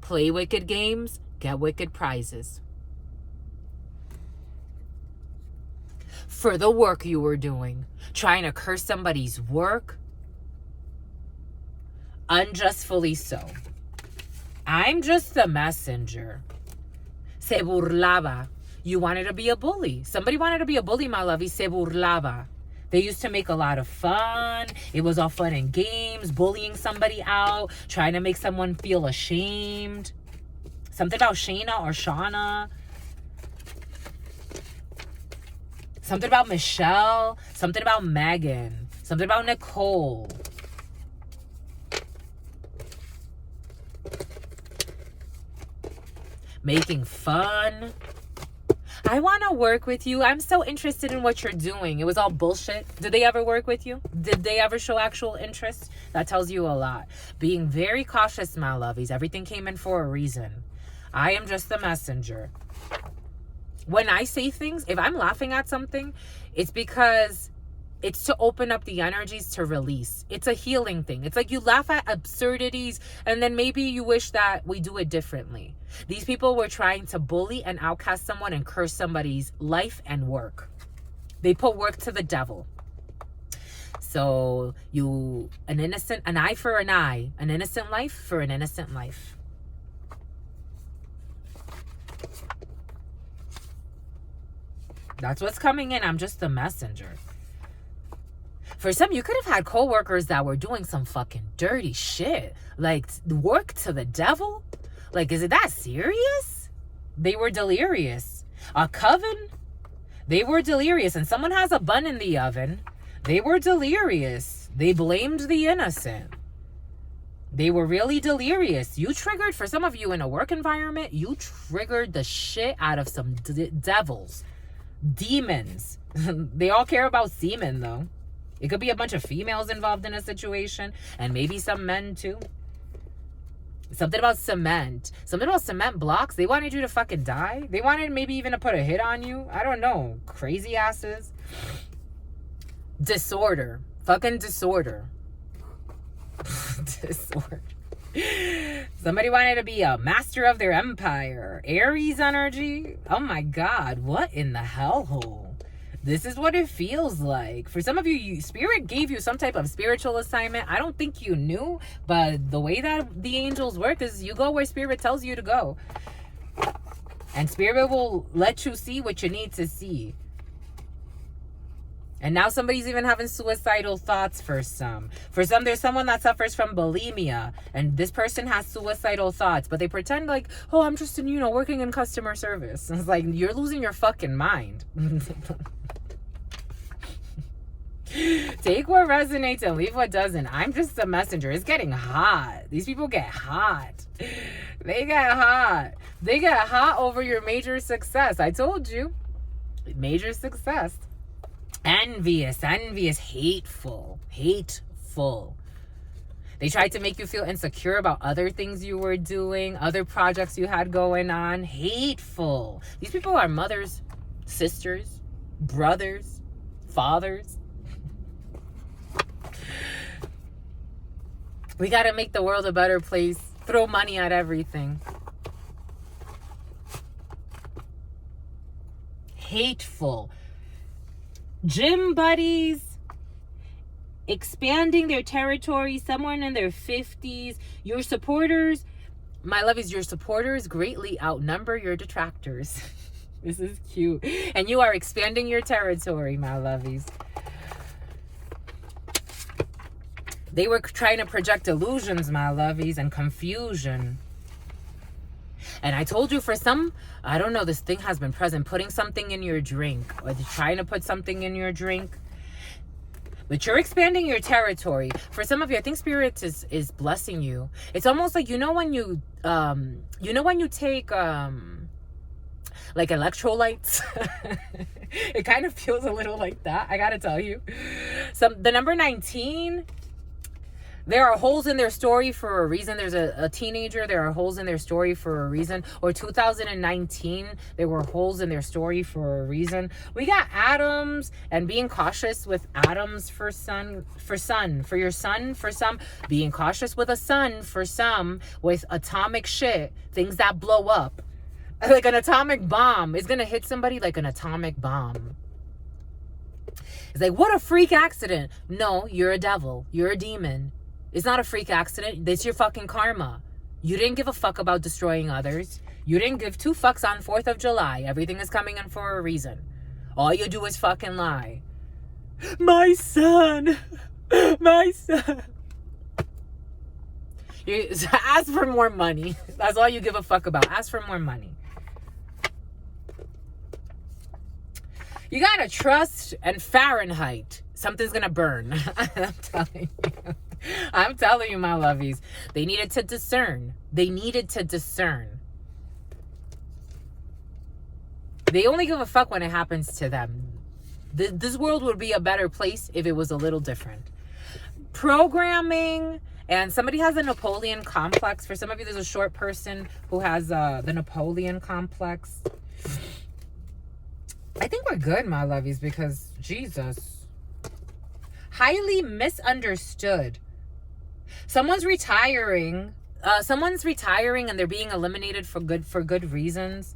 Play wicked games, get wicked prizes. For the work you were doing. Trying to curse somebody's work. Unjustfully so. I'm just the messenger. Se burlaba. You wanted to be a bully. Somebody wanted to be a bully, my lovey. Se burlaba. They used to make a lot of fun. It was all fun and games. Bullying somebody out. Trying to make someone feel ashamed. Something about Shayna or Shauna. Something about Michelle. Something about Megan. Something about Nicole. Making fun. I want to work with you. I'm so interested in what you're doing. It was all bullshit. Did they ever work with you? Did they ever show actual interest? That tells you a lot. Being very cautious, my lovies. Everything came in for a reason. I am just the messenger. When I say things, if I'm laughing at something, it's because it's to open up the energies to release. It's a healing thing. It's like you laugh at absurdities and then maybe you wish that we do it differently. These people were trying to bully and outcast someone and curse somebody's life and work. They put work to the devil. So an eye for an eye, an innocent life for an innocent life. That's what's coming in. I'm just the messenger. For some, you could have had coworkers that were doing some fucking dirty shit. Like, work to the devil? Like, is it that serious? They were delirious. A coven? They were delirious. And someone has a bun in the oven. They were delirious. They blamed the innocent. They were really delirious. You triggered, for some of you in a work environment, you triggered the shit out of some devils. Demons. They all care about semen, though. It could be a bunch of females involved in a situation, and maybe some men too. Something about cement. Something about cement blocks. They wanted you to fucking die. They wanted maybe even to put a hit on you. I don't know. Crazy asses. Disorder. Fucking disorder. Disorder. Somebody wanted to be a master of their empire. Aries energy. Oh my God. What in the hellhole? This is what it feels like. For some of you, Spirit gave you some type of spiritual assignment. I don't think you knew, but the way that the angels work is you go where Spirit tells you to go. And Spirit will let you see what you need to see. And now somebody's even having suicidal thoughts for some. For some, there's someone that suffers from bulimia. And this person has suicidal thoughts. But they pretend like, oh, I'm just, working in customer service. It's like, you're losing your fucking mind. Take what resonates and leave what doesn't. I'm just a messenger. It's getting hot. These people get hot. They get hot. They get hot over your major success. I told you. Major success. Envious, hateful. They tried to make you feel insecure about other things you were doing, other projects you had going on. Hateful. These people are mothers, sisters, brothers, fathers. We got to make the world a better place. Throw money at everything. Hateful. Gym buddies, expanding their territory, someone in their 50s. Your supporters, my lovies, your supporters greatly outnumber your detractors. This is cute. And you are expanding your territory, my lovies. They were trying to project illusions, my lovies, and confusion. And I told you, for some, I don't know, this thing has been present, putting something in your drink, or trying to put something in your drink. But you're expanding your territory. For some of you, I think Spirit is blessing you. It's almost like, when you take like electrolytes. It kind of feels a little like that, I gotta tell you. The number 19. There are holes in their story for a reason. There's a teenager. There are holes in their story for a reason. Or 2019, there were holes in their story for a reason. We got atoms and being cautious with atoms for your sun, for some. Being cautious with a sun for some, with atomic shit, things that blow up. Like an atomic bomb is going to hit somebody like an atomic bomb. It's like, what a freak accident. No, you're a devil. You're a demon. It's not a freak accident. It's your fucking karma. You didn't give a fuck about destroying others. You didn't give 2 fucks on 4th of July. Everything is coming in for a reason. All you do is fucking lie. My son. My son. You ask for more money. That's all you give a fuck about. Ask for more money. You gotta trust, and Fahrenheit. Something's gonna burn. I'm telling you. I'm telling you, my lovies. They needed to discern. They needed to discern. They only give a fuck when it happens to them. This world would be a better place if it was a little different. Programming, and somebody has a Napoleon complex. For some of you, there's a short person who has the Napoleon complex. I think we're good, my lovies, because Jesus. Highly misunderstood. Someone's retiring and they're being eliminated for good reasons.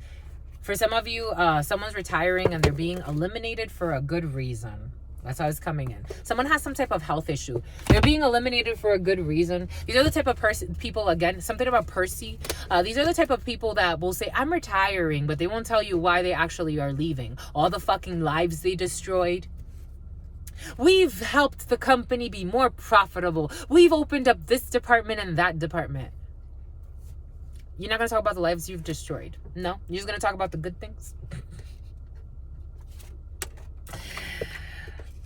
For some of you, someone's retiring and they're being eliminated for a good reason. That's how it's coming in. Someone has some type of health issue. They're being eliminated for a good reason. These are the type of people, again, something about Percy. These are the type of people that will say, I'm retiring, but they won't tell you why they actually are leaving. All the fucking lives they destroyed. We've helped the company be more profitable. We've opened up this department and that department. You're not going to talk about the lives you've destroyed. No, you're just going to talk about the good things.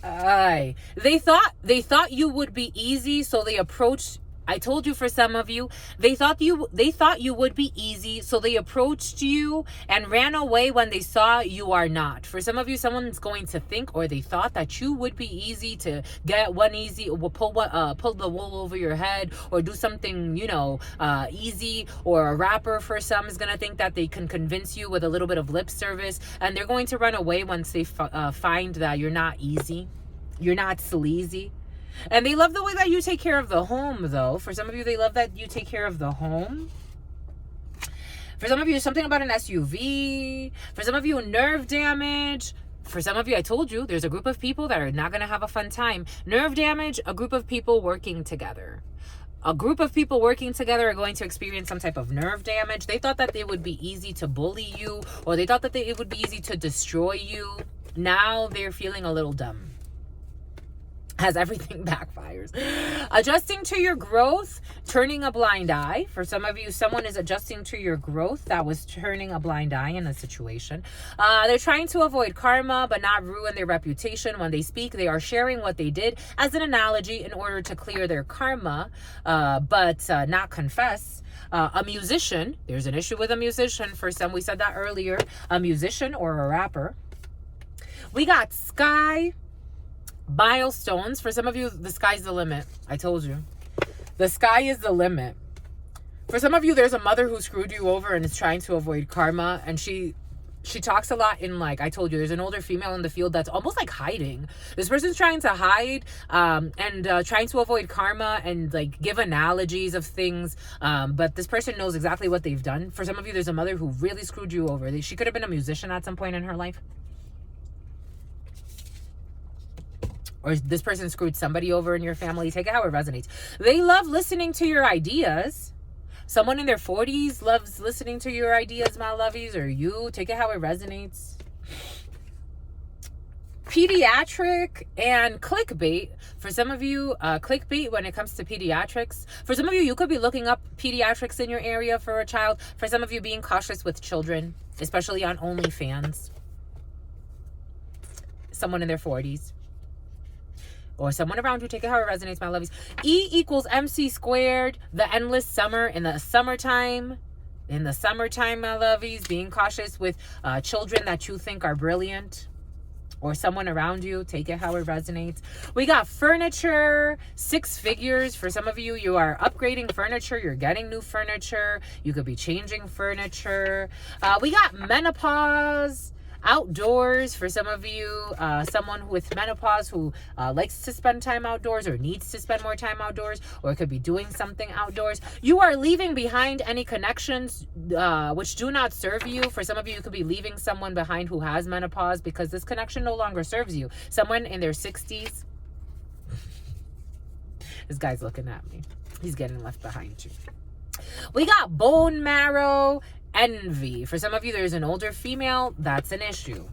They thought you would be easy, so they approached. I told you, for some of you, they thought you would be easy, so they approached you and ran away when they saw you are not. For some of you, someone's going to think, or they thought that you would be easy to get one easy, or pull the wool over your head, or do something, easy. Or a rapper, for some, is going to think that they can convince you with a little bit of lip service, and they're going to run away once they find that you're not easy, you're not sleazy. And they love the way that you take care of the home, though. For some of you, they love that you take care of the home. For some of you, something about an SUV. For some of you, nerve damage. For some of you, I told you, there's a group of people that are not going to have a fun time. Nerve damage, a group of people working together. A group of people working together are going to experience some type of nerve damage. They thought that it would be easy to bully you, or they thought that it would be easy to destroy you. Now they're feeling a little dumb. As everything backfires. Adjusting to your growth, turning a blind eye. For some of you, someone is adjusting to your growth that was turning a blind eye in a situation. They're trying to avoid karma, but not ruin their reputation. When they speak, they are sharing what they did as an analogy in order to clear their karma, but not confess. A musician, there's an issue with a musician. For some, we said that earlier. A musician or a rapper. We got sky. Milestones. For some of you, the sky's the limit. I told you. The sky is the limit. For some of you, there's a mother who screwed you over and is trying to avoid karma. And she talks a lot in, like, I told you, there's an older female in the field that's almost like hiding. This person's trying to hide and trying to avoid karma and, like, give analogies of things. But this person knows exactly what they've done. For some of you, there's a mother who really screwed you over. She could have been a musician at some point in her life. Or this person screwed somebody over in your family. Take it how it resonates. They love listening to your ideas. Someone in their 40s loves listening to your ideas, my lovies, or you. Take it how it resonates. Pediatric and clickbait. For some of you, clickbait when it comes to pediatrics. For some of you, you could be looking up pediatrics in your area for a child. For some of you, being cautious with children, especially on OnlyFans. Someone in their 40s. Or someone around you. Take it how it resonates, my lovies. E equals MC squared. The endless summer in the summertime. In the summertime, my lovies. Being cautious with children that you think are brilliant. Or someone around you. Take it how it resonates. We got furniture. 6 figures. For some of you, you are upgrading furniture. You're getting new furniture. You could be changing furniture. We got menopause. Outdoors. For some of you, someone with menopause who likes to spend time outdoors or needs to spend more time outdoors, or could be doing something outdoors. You are leaving behind any connections which do not serve you. For some of you, you could be leaving someone behind who has menopause because this connection no longer serves you. Someone in their 60s. This guy's looking at me. He's getting left behind too. We got bone marrow. Envy. For some of you, there's an older female. That's an issue.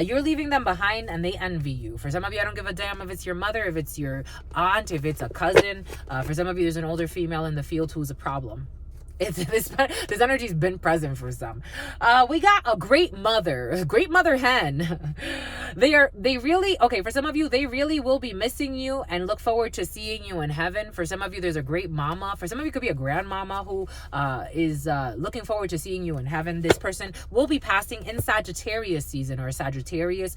You're leaving them behind and they envy you. For some of you, I don't give a damn if it's your mother, if it's your aunt, if it's a cousin. For some of you, there's an older female in the field who's a problem. This energy's been present for some. We got a great mother hen. They really, okay, for some of you, they really will be missing you and look forward to seeing you in heaven. For some of you, there's a great mama. For some of you, it could be a grandmama who is looking forward to seeing you in heaven. This person will be passing in Sagittarius season or Sagittarius.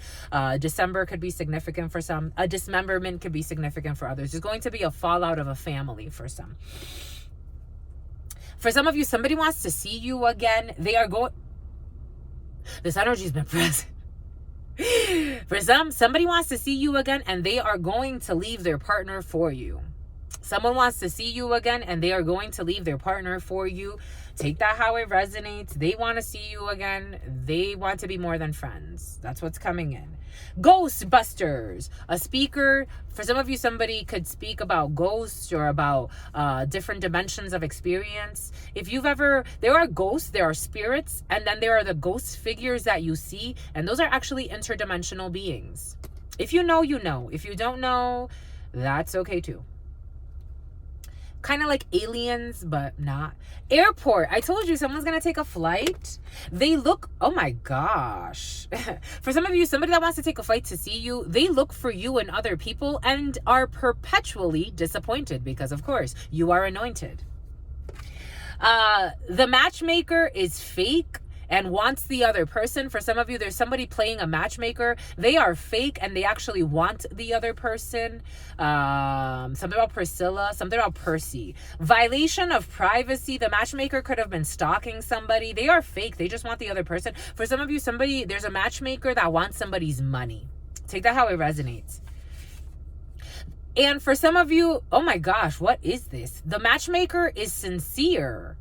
December could be significant for some. A dismemberment could be significant for others. There's going to be a fallout of a family for some. For some of you, somebody wants to see you again. They are going... This energy's been present. For some, somebody wants to see you again and they are going to leave their partner for you. Someone wants to see you again and they are going to leave their partner for you. Take that how it resonates. They want to see you again. They want to be more than friends. That's what's coming in. Ghostbusters. A speaker. For some of you, somebody could speak about ghosts or about different dimensions of experience. If you've ever... There are ghosts, there are spirits, and then there are the ghost figures that you see. And those are actually interdimensional beings. If you know, you know. If you don't know, that's okay too. Kind of like aliens, but not. Airport. I told you someone's going to take a flight. They look, oh my gosh. For some of you, somebody that wants to take a flight to see you, they look for you and other people and are perpetually disappointed because, of course, you are anointed. The matchmaker is fake and wants the other person. For some of you, there's somebody playing a matchmaker. They are fake and they actually want the other person. Something about Priscilla, something about Percy. Violation of privacy. The matchmaker could have been stalking somebody. They are fake. They just want the other person. For some of you, there's a matchmaker that wants somebody's money. Take that how it resonates. And for some of you, oh my gosh, what is this? The matchmaker is sincere.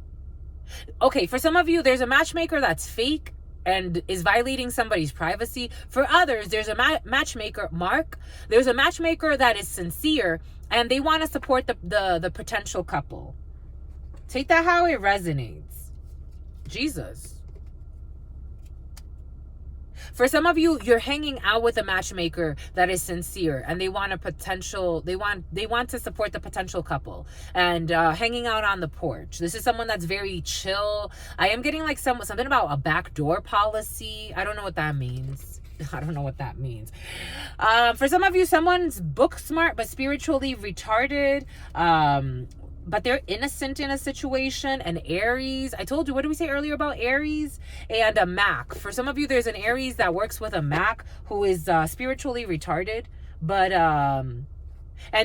Okay, for some of you, there's a matchmaker that's fake and is violating somebody's privacy. For others, there's a matchmaker, Mark. There's a matchmaker that is sincere and they want to support the potential couple. Take that how it resonates. Jesus. For some of you, you're hanging out with a matchmaker that is sincere and they want to support the potential couple and hanging out on the porch. This is someone that's very chill. I am getting like something about a backdoor policy. I don't know what that means. I don't know what that means. For some of you, someone's book smart but spiritually retarded. But they're innocent in a situation. An Aries. I told you, what did we say earlier about Aries? And a Mac. For some of you, there's an Aries that works with a Mac who is spiritually retarded. But, and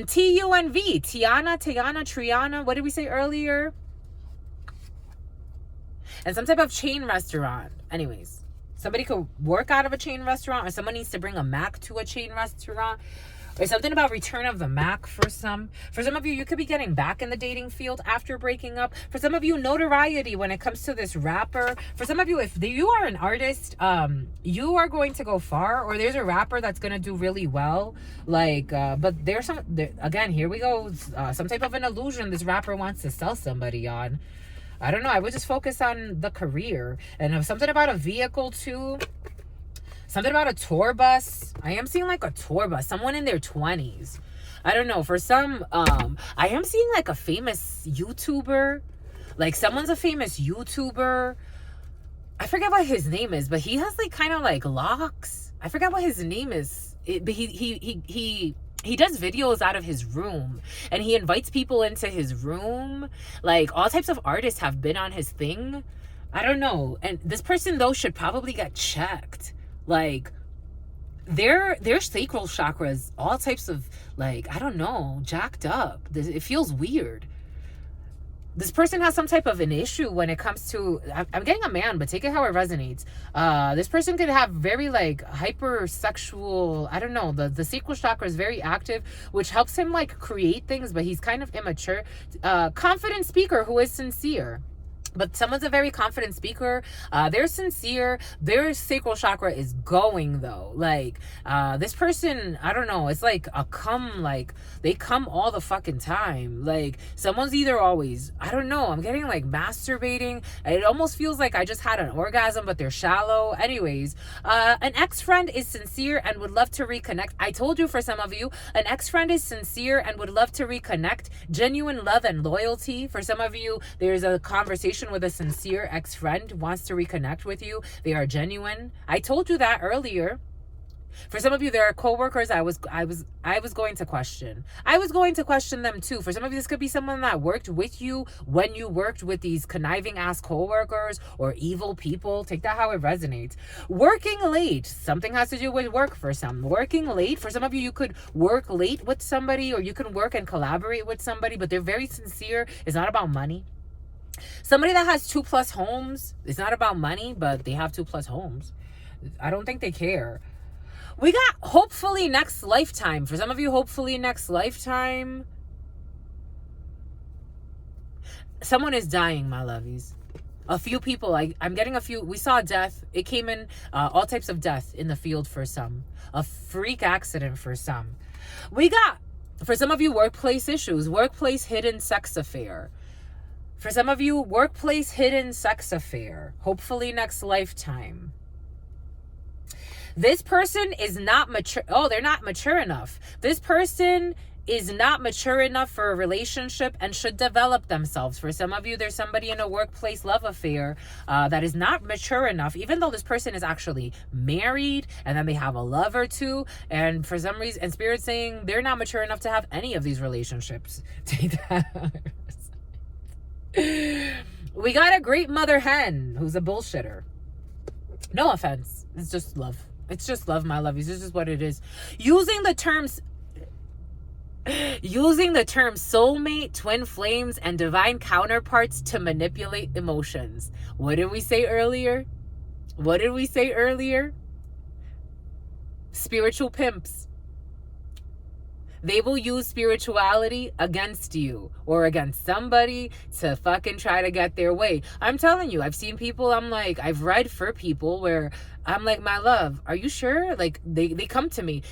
T-U-N-V. Triana. What did we say earlier? And some type of chain restaurant. Anyways, somebody could work out of a chain restaurant or someone needs to bring a Mac to a chain restaurant. There's something about return of the Mac for some. For some of you, you could be getting back in the dating field after breaking up. For some of you, notoriety when it comes to this rapper. For some of you, if you are an artist, you are going to go far. Or there's a rapper that's going to do really well. Like, but again, here we go. Some type of an illusion this rapper wants to sell somebody on. I don't know. I would just focus on the career. And something about a vehicle too. Something about a tour bus. I am seeing like a tour bus. Someone in their 20s. I don't know. For some, I am seeing like a famous YouTuber. Like someone's a famous YouTuber. I forget what his name is, but he has like kind of like locks. I forget what his name is. But he does videos out of his room and he invites people into his room. Like all types of artists have been on his thing. I don't know. And this person though should probably get checked. Like their sacral chakras, all types of like, I don't know, jacked up. It feels weird. This person has some type of an issue when it comes to, I'm getting a man, but take it how it resonates. This person could have very like hypersexual, I don't know, the sacral chakra is very active, which helps him like create things, but he's kind of immature. Confident speaker who is sincere. But someone's a very confident speaker. They're sincere. Their sacral chakra is going though. Like, this person, I don't know. It's like they come all the fucking time. Like, someone's either always, I don't know. I'm getting like masturbating. It almost feels like I just had an orgasm, but they're shallow. Anyways, an ex-friend is sincere and would love to reconnect. I told you, for some of you, an ex-friend is sincere and would love to reconnect. Genuine love and loyalty. For some of you, there's a conversation with a sincere ex-friend, wants to reconnect with you. They are genuine. I told you that earlier. For some of you, there are coworkers I was going to question. I was going to question them too. For some of you, this could be someone that worked with you when you worked with these conniving ass coworkers or evil people. Take that how it resonates. Working late. Something has to do with work for some. Working late. For some of you, you could work late with somebody, or you can work and collaborate with somebody, but they're very sincere. It's not about money. Somebody that has 2+ homes, it's not about money, but they have 2+ homes. I don't think they care. We got hopefully next lifetime. For some of you, hopefully next lifetime. Someone is dying, my lovies. A few people, I'm getting a few. We saw death. It came in all types of death in the field for some. A freak accident for some. We got, for some of you, workplace issues. Workplace hidden sex affair. For some of you, workplace hidden sex affair. Hopefully next lifetime. This person is not mature. Oh, they're not mature enough. This person is not mature enough for a relationship and should develop themselves. For some of you, there's somebody in a workplace love affair that is not mature enough, even though this person is actually married and then they have a love or two. And for some reason, and Spirit's saying they're not mature enough to have any of these relationships. Take that. We got a great mother hen who's a bullshitter. No offense. It's just love. It's just love, my lovies. This is what it is. Using the terms soulmate, twin flames, and divine counterparts to manipulate emotions. What did we say earlier? Spiritual pimps. They will use spirituality against you or against somebody to fucking try to get their way. I'm telling you, I've seen people, I've read for people where I'm like, my love, are you sure? Like, they come to me.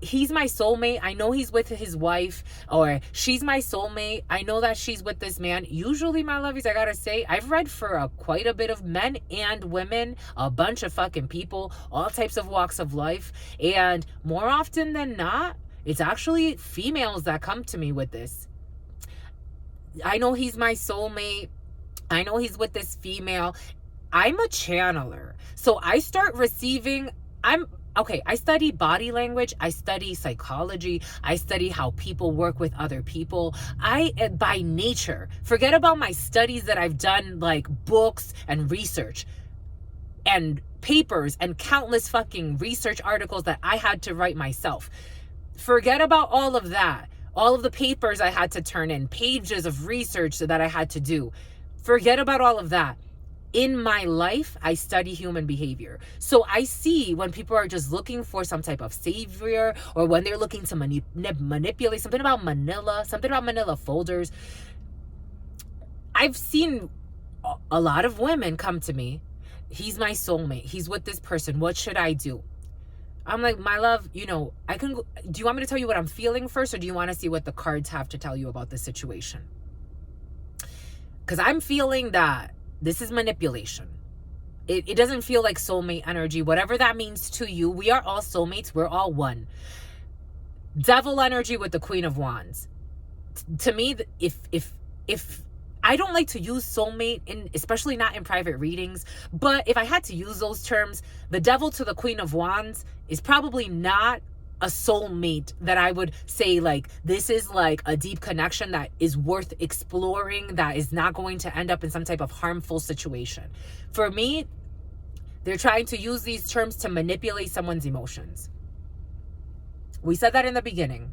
He's my soulmate. I know he's with his wife, or she's my soulmate. I know that she's with this man. Usually, my lovies, I gotta say, I've read for quite a bit of men and women, a bunch of fucking people, all types of walks of life. And more often than not, it's actually females that come to me with this. I know he's my soulmate. I know he's with this female. I'm a channeler. So I start receiving, I study body language. I study psychology. I study how people work with other people. By nature, forget about my studies that I've done, like books and research and papers and countless fucking research articles that I had to write myself. Forget about all of that. All of the papers I had to turn in, pages of research that I had to do. Forget about all of that. In my life, I study human behavior. So I see when people are just looking for some type of savior, or when they're looking to manipulate, something about Manila folders. I've seen a lot of women come to me. He's my soulmate. He's with this person. What should I do? I'm like, my love, I can go. Do you want me to tell you what I'm feeling first, or do you want to see what the cards have to tell you about the situation? Because I'm feeling that this is manipulation. It doesn't feel like soulmate energy, whatever that means to you. We are all soulmates. We're all one. Devil energy with the Queen of Wands. To me, if I don't like to use soulmate, especially not in private readings, but if I had to use those terms, the devil to the Queen of Wands is probably not a soulmate that I would say, like, this is like a deep connection that is worth exploring, that is not going to end up in some type of harmful situation. For me, they're trying to use these terms to manipulate someone's emotions. We said that in the beginning.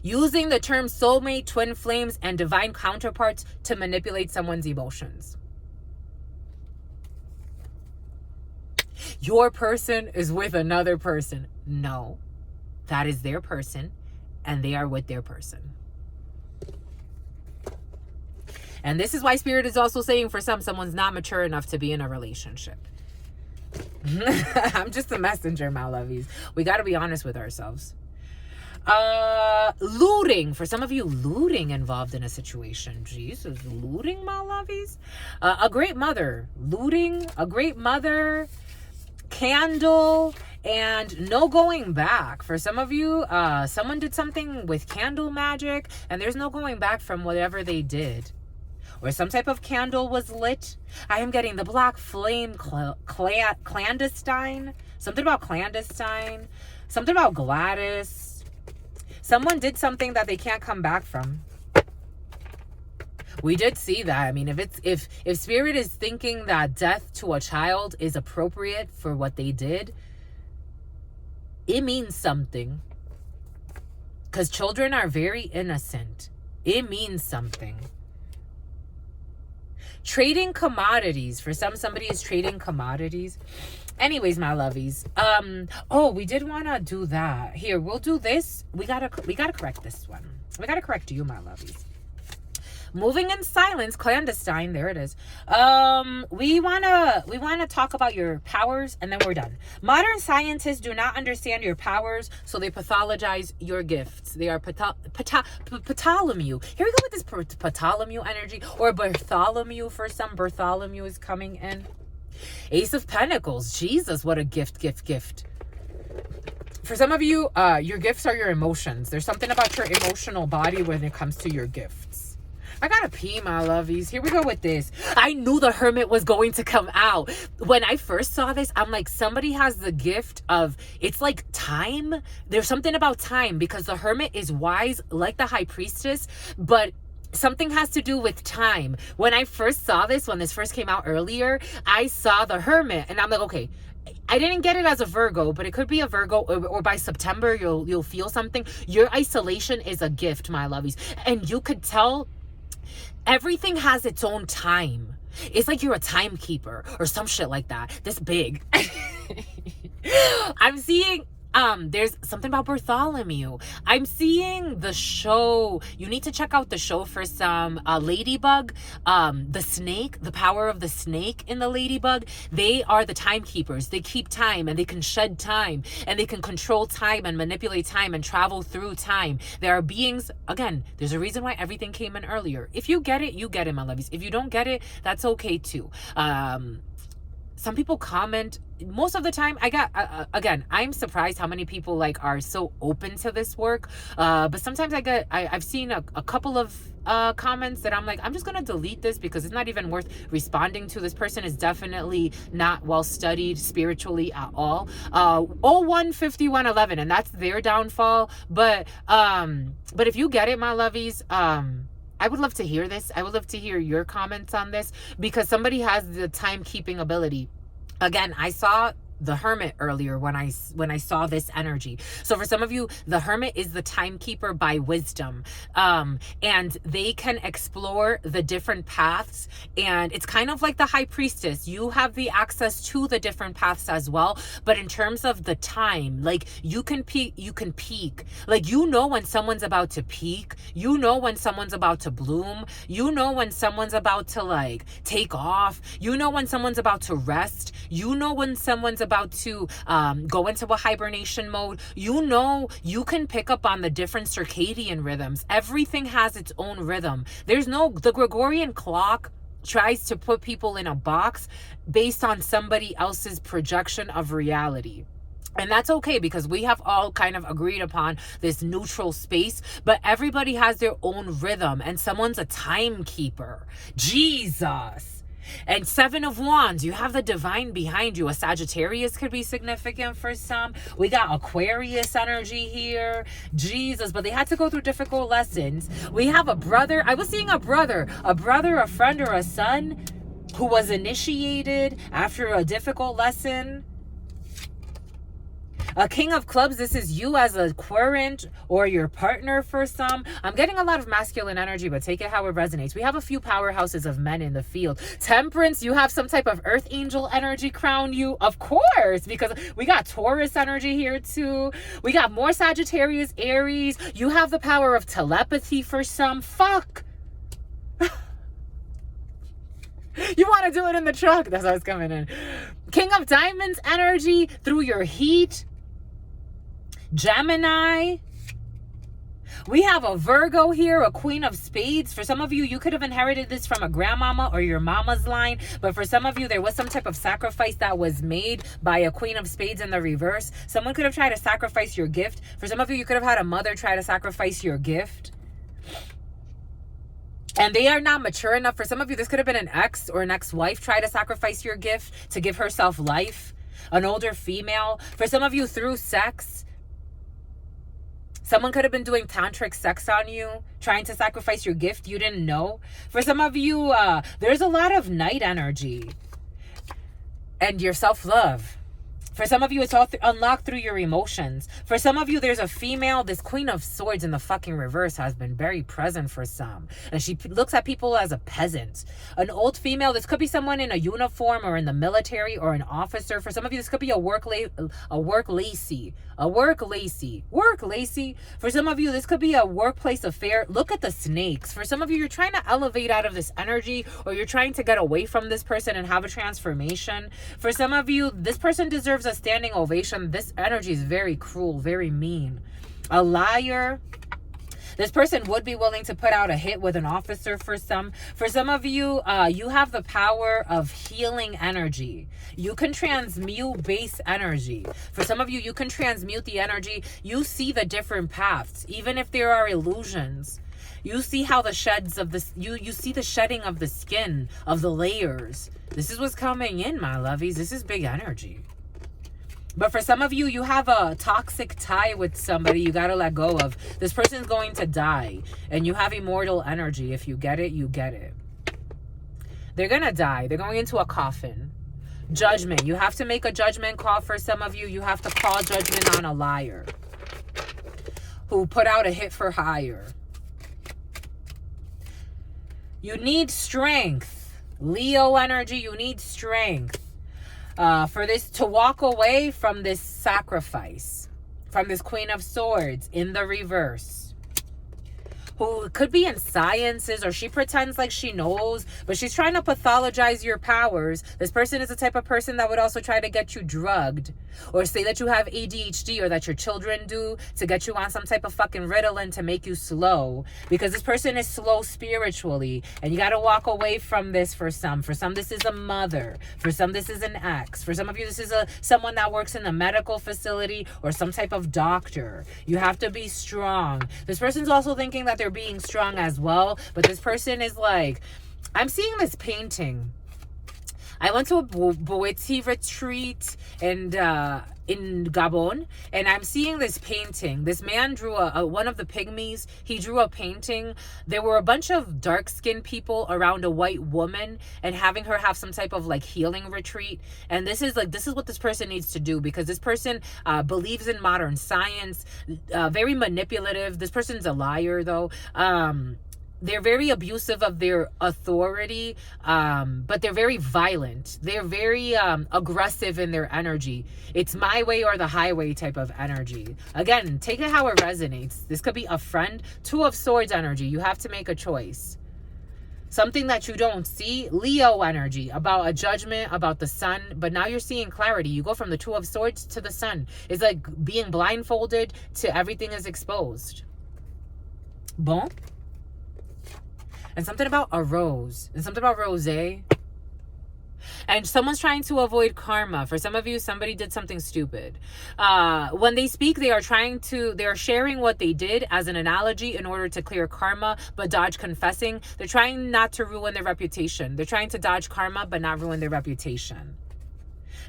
Using the term soulmate, twin flames, and divine counterparts to manipulate someone's emotions. Your person is with another person. No, that is their person, and they are with their person. And this is why Spirit is also saying for someone's not mature enough to be in a relationship. I'm just a messenger, my lovies. We got to be honest with ourselves. Looting. For some of you, looting involved in a situation. Jesus, looting, my lovies. A great mother. Looting, a great mother. Candle. And no going back. For some of you, someone did something with candle magic, and there's no going back from whatever they did. Or some type of candle was lit. I am getting the black flame clandestine. Something about clandestine. Something about Gladys. Someone did something that they can't come back from. We did see that. I mean, if Spirit is thinking that death to a child is appropriate for what they did, it means something. Because children are very innocent. It means something. Trading commodities. For somebody is trading commodities. Anyways, my lovies. Oh, we did want to do that. Here, we'll do this. We gotta correct this one. We gotta correct you, my lovies. Moving in silence, clandestine. There it is. We wanna talk about your powers, and then we're done. Modern scientists do not understand your powers, so they pathologize your gifts. They are Ptolemy. Here we go with this Ptolemy energy, or Bartholomew for some. Bartholomew is coming in. Ace of Pentacles. Jesus, what a gift. For some of you, your gifts are your emotions. There's something about your emotional body when it comes to your gifts. I gotta pee, my lovies. Here we go with this. I knew the Hermit was going to come out. When I first saw this, I'm like, somebody has the gift of, it's like time. There's something about time, because the Hermit is wise like the High Priestess, but something has to do with time. When I first saw this, when this first came out earlier, I saw the Hermit, and I'm like, okay, I didn't get it as a Virgo, but it could be a Virgo, or by September, you'll feel something. Your isolation is a gift, my lovies. And you could tell everything has its own time. It's like you're a timekeeper or some shit like that. This big. I'm seeing there's something about Bartholomew. I'm seeing the show. You need to check out the show for some Ladybug. The snake, the power of the snake in the Ladybug. They are the timekeepers. They keep time, and they can shed time, and they can control time and manipulate time and travel through time. There are beings, again, there's a reason why everything came in earlier. If you get it, you get it, my lovies. If you don't get it, that's okay too. Some people comment. Most of the time, I got, again, I'm surprised how many people like are so open to this work. But sometimes I've seen a couple of comments that I'm like, I'm just going to delete this because it's not even worth responding to. This person is definitely not well studied spiritually at all. 015111, and that's their downfall. But if you get it, my lovies, I would love to hear this. I would love to hear your comments on this, because somebody has the timekeeping ability. Again, I saw the Hermit earlier when I saw this energy. So for some of you, the Hermit is the timekeeper by wisdom, and they can explore the different paths, and it's kind of like the High Priestess. You have the access to the different paths as well, but in terms of the time, like you can peak, like you know when someone's about to peak, you know when someone's about to bloom, you know when someone's about to like take off, you know when someone's about to rest, you know when someone's about to go into a hibernation mode. You know, you can pick up on the different circadian rhythms. Everything has its own rhythm. The Gregorian clock tries to put people in a box based on somebody else's projection of reality. And that's okay, because we have all kind of agreed upon this neutral space, but everybody has their own rhythm, and someone's a timekeeper. Jesus. And Seven of Wands, you have the divine behind you. A Sagittarius could be significant for some. We got Aquarius energy here. Jesus, but they had to go through difficult lessons. We have a brother. I was seeing a brother, a friend, or a son who was initiated after a difficult lesson. A King of Clubs, this is you as a current or your partner for some. I'm getting a lot of masculine energy, but take it how it resonates. We have a few powerhouses of men in the field. Temperance, you have some type of earth angel energy crown you, of course, because we got Taurus energy here too. We got more Sagittarius, Aries. You have the power of telepathy for some. Fuck. You want to do it in the truck. That's how it's coming in. King of Diamonds energy through your heat. Gemini. We have a Virgo here, a Queen of Spades. For some of you, you could have inherited this from a grandmama or your mama's line. But for some of you, there was some type of sacrifice that was made by a Queen of Spades in the reverse. Someone could have tried to sacrifice your gift. For some of you, you could have had a mother try to sacrifice your gift. And they are not mature enough. For some of you, this could have been an ex or an ex-wife try to sacrifice your gift to give herself life. An older female. For some of you, through sex. Someone could have been doing tantric sex on you, trying to sacrifice your gift. You didn't know. For some of you, there's a lot of night energy and your self-love. For some of you, it's all unlocked through your emotions. For some of you, there's a female. This Queen of Swords in the fucking reverse has been very present for some. And she looks at people as a peasant. An old female. This could be someone in a uniform or in the military or an officer. For some of you, this could be a work lacy. For some of you, this could be a workplace affair. Look at the snakes. For some of you, you're trying to elevate out of this energy, or you're trying to get away from this person and have a transformation. For some of you, this person deserves a standing ovation. This energy is very cruel, very mean. A liar. This person would be willing to put out a hit with an officer for some. For some of you, you have the power of healing energy. You can transmute base energy. For some of you, you can transmute the energy. You see the different paths, even if there are illusions. You see how the sheds of this, you see the shedding of the skin, of the layers. This is what's coming in, my lovies. This is big energy. But for some of you, you have a toxic tie with somebody you got to let go of. This person's going to die. And you have immortal energy. If you get it, you get it. They're going to die. They're going into a coffin. Judgment. You have to make a judgment call for some of you. You have to call judgment on a liar who put out a hit for hire. You need strength. Leo energy, you need strength. For this to walk away from this sacrifice, from this Queen of Swords in the reverse, who could be in sciences, or she pretends like she knows, but she's trying to pathologize your powers. This person is the type of person that would also try to get you drugged, or say that you have ADHD, or that your children do, to get you on some type of fucking Ritalin to make you slow, because this person is slow spiritually, and you got to walk away from this. For some, this is a mother. For some, this is an ex. For some of you, this is someone that works in a medical facility or some type of doctor. You have to be strong. This person's also thinking that they're being strong as well, but this person is like, I'm seeing this painting. I went to a Boeti retreat and in Gabon, and I'm seeing this painting. This man drew one of the pygmies. He drew a painting. There were a bunch of dark-skinned people around a white woman and having her have some type of like healing retreat. And this is what this person needs to do, because this person believes in modern science, very manipulative. This person's a liar though. They're very abusive of their authority, but they're very violent. They're very aggressive in their energy. It's my way or the highway type of energy. Again, take it how it resonates. This could be a friend. Two of Swords energy. You have to make a choice. Something that you don't see. Leo energy, about a judgment, about the sun. But now you're seeing clarity. You go from the Two of Swords to the sun. It's like being blindfolded to everything is exposed. Bon. And something about a rose. And something about rosé. And someone's trying to avoid karma. For some of you, somebody did something stupid. When they speak, they are sharing what they did as an analogy in order to clear karma, but dodge confessing. They're trying not to ruin their reputation. They're trying to dodge karma, but not ruin their reputation.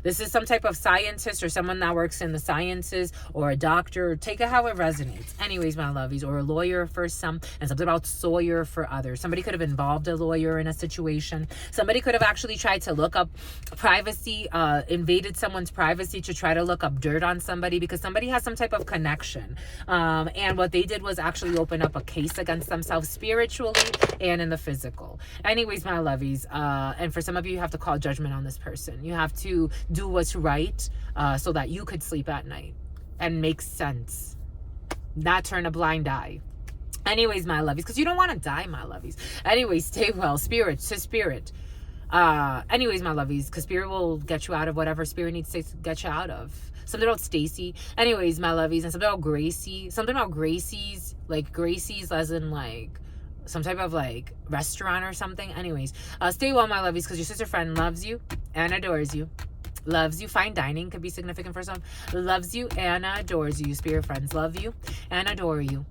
This is some type of scientist or someone that works in the sciences, or a doctor. Take it how it resonates. Anyways, my lovies, or a lawyer for some, and something about Sawyer for others. Somebody could have involved a lawyer in a situation. Somebody could have actually tried to look up privacy, invaded someone's privacy to try to look up dirt on somebody, because somebody has some type of connection. And what they did was actually open up a case against themselves spiritually and in the physical. Anyways, my lovies, and for some of you, you have to call judgment on this person. You have to do what's right, so that you could sleep at night and make sense, not turn a blind eye. Anyways, my lovies, because you don't want to die, my lovies. Anyways, stay well. Spirit to spirit. Anyways, my lovies, because Spirit will get you out of whatever Spirit needs to get you out of. Something about Stacy. Anyways, my lovies, and something about Gracie. Something about Gracie's, like Gracie's as in like some type of like restaurant or something. Anyways, stay well, my lovies, because your sister friend loves you and adores you. Loves you. Fine dining could be significant for some. Loves you and adores you. Spirit friends love you and adore you.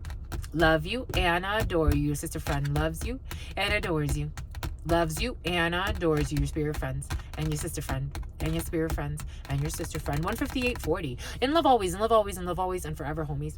Love you and adore you. Your sister friend loves you and adores you. Loves you and adores you. Your spirit friends and your sister friend and your spirit friends and your sister friend. 15840. In love always, in love always, in love always, and forever, homies.